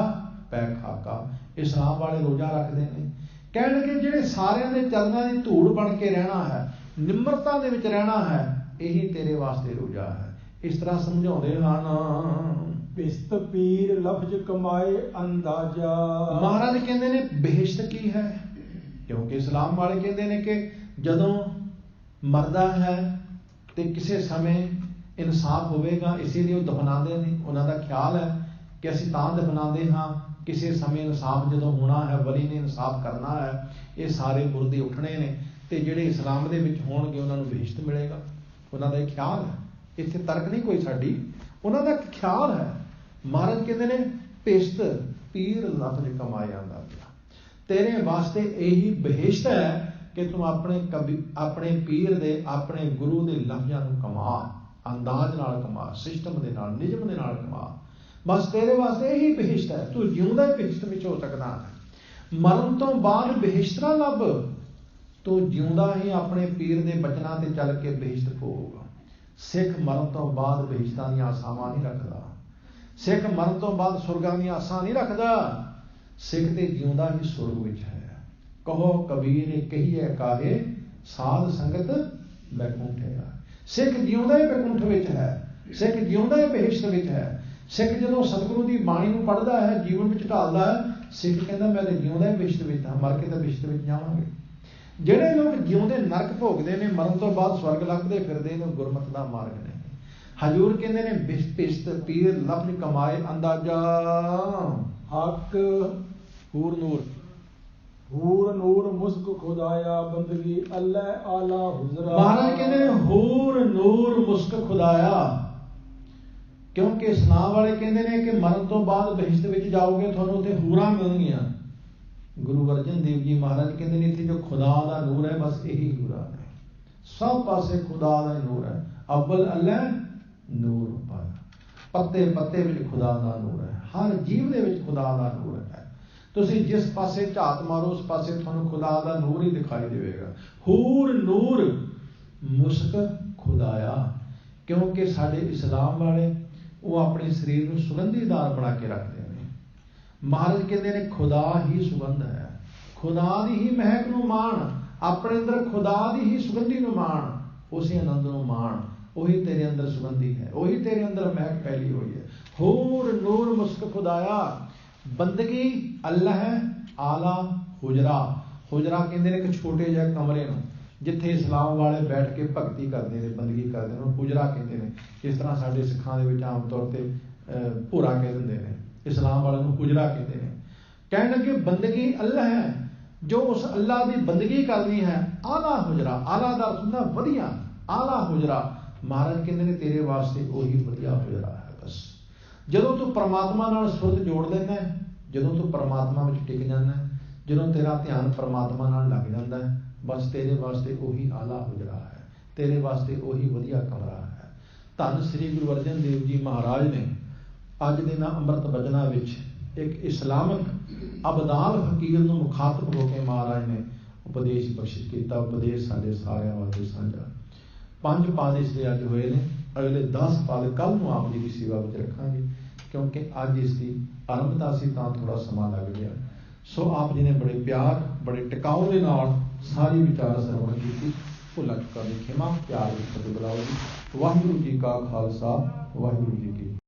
पै खाका। इस्लाम वाले रोजा रखते हैं, कहने के जिहड़े सारियां दे चरनां दी धूड़ बन के रहना है, निम्रता दे विच रहना है, यही तेरे वास्ते रोजा है। इस तरह समझाउंदे हन। बिस्त पीर लफ्ज कमाए अंदाजा। महाराज कहते ने बेहिश्त की है, क्योंकि इस्लाम वाले कहते हैं कि जदों मरदा है तो किसी समय इंसाफ होवेगा, इसीलिए वो दफनाते हैं। उन्होंने ख्याल है कि असीं तां दफनाते हाँ, किसी समय इंसाफ जदों होना है, वली ने इंसाफ करना है, ये सारे मुर्दे उठने ने ते जिहड़े इस्लाम दे विच होणगे उन्हां नूं बेहिश्त मिलेगा। उन्होंने ख्याल है, इत्थे तर्क नहीं कोई साडी, उन्होंने ख्याल है। महाराज कहते ने बेहिश्त पीर लफ्ज कमाए आंदा पिया, तेरे वास्ते यही बेहिश्त है कि तू अपने पीर दे अपने गुरु दे लफ्जां नूं कमा, अंदाज नाल कमा, सिस्टम दे नाल, निजम दे नाल कमा। बस तेरे वास्ते यही बेहिश्त है, तू जिउंदा बेहिश्त विच हो सकदा है। मरण तो बाद बेहिश्त ना लभ, तू जिउंदा ही अपने पीर दे बचनां ते चल के बेहिश्त भोग। सिख मरण तो बाद बेहिश्तां दी आसावां नहीं रखदा, सिख मरण तो बाद सुरगां दी आसां नहीं रखदा। सिख ते जिउंदा ही सुरग विच है। कहो कबीर कहिए काहे, साध संगत बैकुंठ है। सिख जिउंदा ही बैकुंठ विच है, सिख जिउंदा ही बेहिश्त विच है। सिख जदों सतगुरु की बाणी नूं पढ़दा है, जीवन विच ढालदा है, सिख कहता मैं तो जिਉਂਦਾ बिश्त विच हां, मर के तो बिश्त विच जावांगे। ਜਿਹੜੇ ਲੋਕ ਜਿਉਂਦੇ ਨਰਕ ਭੋਗਦੇ ਨੇ, ਮਰਨ ਤੋਂ ਬਾਅਦ ਸਵਰਗ ਲੱਭਦੇ ਫਿਰਦੇ ਨੇ, ਗੁਰਮਤਿ ਦਾ ਮਾਰਗ ਨੇ। ਹਜੂਰ ਕਹਿੰਦੇ ਨੇ ਬਿਸ਼ਤ ਪੀਰ ਲਫ਼ਜ਼ ਕਮਾਏ ਅੰਦਾਜ਼ਾ हक ਹੂਰ ਨੂਰ। हूर नूर मुस्क खुदाया बंदगी अल्लाह आला हुजरा। ਮਹਾਰਾਜ ਕਹਿੰਦੇ ਨੇ ਹੂਰ ਨੂਰ ਮੁਸਕ ਖੁਦਾਇਆ, ਕਿਉਂਕਿ ਇਸਲਾਮ ਵਾਲੇ ਕਹਿੰਦੇ ਨੇ ਕਿ ਮਰਨ ਤੋਂ ਬਾਅਦ ਬਹਿਸ਼ਤ ਵਿੱਚ ਜਾਓਗੇ, ਤੁਹਾਨੂੰ ਉੱਥੇ ਹੂਰਾਂ ਮਿਲਣਗੀਆਂ। ਗੁਰੂ ਅਰਜਨ ਦੇਵ ਜੀ ਮਹਾਰਾਜ ਕਹਿੰਦੇ ਨੇ ਇੱਥੇ ਜੋ ਖੁਦਾ ਦਾ ਨੂਰ ਹੈ ਬਸ ਇਹੀ ਹੂਰਾਂ ਨੇ, ਸਭ ਪਾਸੇ ਖੁਦਾ ਦਾ ਨੂਰ ਹੈ। ਅਵਲ ਅੱਲਾਹ ਨੂਰ ਪਾਇਆ, ਪੱਤੇ ਪੱਤੇ ਵਿੱਚ ਖੁਦਾ ਦਾ ਨੂਰ ਹੈ, ਹਰ ਜੀਵ ਦੇ ਵਿੱਚ ਖੁਦਾ ਦਾ ਨੂਰ ਹੈ। ਤੁਸੀਂ ਜਿਸ ਪਾਸੇ ਝਾਤ ਮਾਰੋ ਉਸ ਪਾਸੇ ਤੁਹਾਨੂੰ ਖੁਦਾ ਦਾ ਨੂਰ ਹੀ ਦਿਖਾਈ ਦੇਵੇਗਾ। ਹੂਰ ਨੂਰ ਮੁਸਕ ਖੁਦਾਇਆ, ਕਿਉਂਕਿ ਸਾਡੇ ਇਸਲਾਮ ਵਾਲੇ ਉਹ ਆਪਣੇ ਸਰੀਰ ਨੂੰ ਸੁਗੰਧੀਦਾਰ ਬਣਾ ਕੇ ਰੱਖਦੇ ਨੇ। ਮਹਾਰਾਜ ਕਹਿੰਦੇ ਨੇ ਖੁਦਾ ਹੀ ਸੁਗੰਧ ਹੈ, ਖੁਦਾ ਦੀ ਹੀ ਮਹਿਕ ਨੂੰ ਮਾਣ, ਆਪਣੇ ਅੰਦਰ ਖੁਦਾ ਦੀ ਹੀ ਸੁਗੰਧੀ ਨੂੰ ਮਾਣ, ਉਸੇ ਆਨੰਦ ਨੂੰ ਮਾਣ। ਉਹੀ ਤੇਰੇ ਅੰਦਰ ਸੁਗੰਧੀ ਹੈ, ਉਹੀ ਤੇਰੇ ਅੰਦਰ ਮਹਿਕ ਫੈਲੀ ਹੋਈ ਹੈ। ਹੂਰ ਨੂਰ ਮੁਸਕ ਖੁਦਾਇਆ, ਬੰਦਗੀ ਅੱਲਾਹ ਆਲਾ ਹੁਜਰਾ। ਹੁਜਰਾ ਕਹਿੰਦੇ ਨੇ ਇੱਕ ਛੋਟੇ ਜਿਹੇ ਕਮਰੇ ਨੂੰ ਜਿੱਥੇ ਇਸਲਾਮ ਵਾਲੇ ਬੈਠ ਕੇ ਭਗਤੀ ਕਰਦੇ ਨੇ, ਬੰਦਗੀ ਕਰਦੇ ਨੇ, ਹੁਜਰਾ ਕਹਿੰਦੇ ਨੇ। ਇਸ ਤਰ੍ਹਾਂ ਸਾਡੇ ਸਿੱਖਾਂ ਦੇ ਵਿੱਚ ਆਮ ਤੌਰ ਤੇ ਭੋਰਾ ਕਹਿ ਦਿੰਦੇ ਨੇ, ਇਸਲਾਮ ਵਾਲਿਆਂ ਨੂੰ ਹੁਜਰਾ ਕਹਿੰਦੇ ਨੇ। ਕਹਿਣ ਲੱਗੇ ਬੰਦਗੀ ਅੱਲਾਹ ਹੈ, ਜੋ ਉਸ ਅੱਲਾਹ ਦੀ ਬੰਦਗੀ ਕਰਨੀ ਹੈ। ਆਲਾ ਹੁਜਰਾ, ਆਲਾ ਦਾ ਅਰਥ ਹੁੰਦਾ ਵਧੀਆ, ਆਲਾ ਹੁਜਰਾ। ਮਹਾਰਾਜ ਕਹਿੰਦੇ ਨੇ ਤੇਰੇ ਵਾਸਤੇ ਉਹੀ ਵਧੀਆ ਹੁਜਰਾ ਹੈ। ਬਸ ਜਦੋਂ ਤੂੰ ਪਰਮਾਤਮਾ ਨਾਲ ਸੁਰਤ ਜੋੜ ਲੈਂਦਾ, ਜਦੋਂ ਤੂੰ ਪਰਮਾਤਮਾ ਵਿੱਚ ਟਿਕ ਜਾਂਦਾ, ਜਦੋਂ ਤੇਰਾ ਧਿਆਨ ਪਰਮਾਤਮਾ ਨਾਲ ਲੱਗ ਜਾਂਦਾ, ਬਸ ਤੇਰੇ ਵਾਸਤੇ ਉਹੀ ਆਲਾ ਹੁਜਰਾ ਹੈ, ਤੇਰੇ ਵਾਸਤੇ ਉਹੀ ਵਧੀਆ ਕਮਰਾ ਹੈ। ਧੰਨ ਸ੍ਰੀ ਗੁਰੂ ਅਰਜਨ ਦੇਵ ਜੀ ਮਹਾਰਾਜ ਨੇ ਅੱਜ ਦੇ ਨਾ ਅੰਮ੍ਰਿਤ ਬਚਨਾਂ ਵਿੱਚ ਇੱਕ ਇਸਲਾਮਿਕ ਅਬਦਾਲ ਫਕੀਰ ਨੂੰ ਮੁਖਾਤਬ ਹੋ ਕੇ ਮਹਾਰਾਜ ਨੇ ਉਪਦੇਸ਼ ਬਖਸ਼ਿਸ਼ ਕੀਤਾ। ਉਪਦੇਸ਼ ਸਾਡੇ ਸਾਰਿਆਂ ਵਾਸਤੇ ਸਾਂਝਾ। 5 ਪਾਦ ਇਸ ਦੇ ਅੱਜ ਹੋਏ ਨੇ, ਅਗਲੇ 10 ਪਾਦ ਕੱਲ੍ਹ ਨੂੰ ਆਪ ਜੀ ਦੀ ਸੇਵਾ ਵਿੱਚ ਰੱਖਾਂਗੇ, ਕਿਉਂਕਿ ਅੱਜ ਇਸ ਦੀ ਆਰੰਭਤਾ ਸੀ ਤਾਂ ਥੋੜਾ ਸਮਾਂ ਲੱਗ ਗਿਆ। ਸੋ ਆਪ ਜੀ ਨੇ ਬੜੇ ਪਿਆਰ, ਬੜੇ ਟਿਕਾਉ ਦੇ ਨਾਲ ਸਾਰੀ ਵਿਚਾਰ ਸਰਵਣ ਕੀਤੀ। ਭੁੱਲਾਂ ਚੁੱਕਾਂ ਦੀ ਖਿਮਾ, ਪਿਆਰ ਵਿੱਚ ਫਤਿਹ ਬੁਲਾਓ ਜੀ। ਵਾਹਿਗੁਰੂ ਜੀ ਕਾ ਖਾਲਸਾ, ਵਾਹਿਗੁਰੂ ਜੀ ਕੀ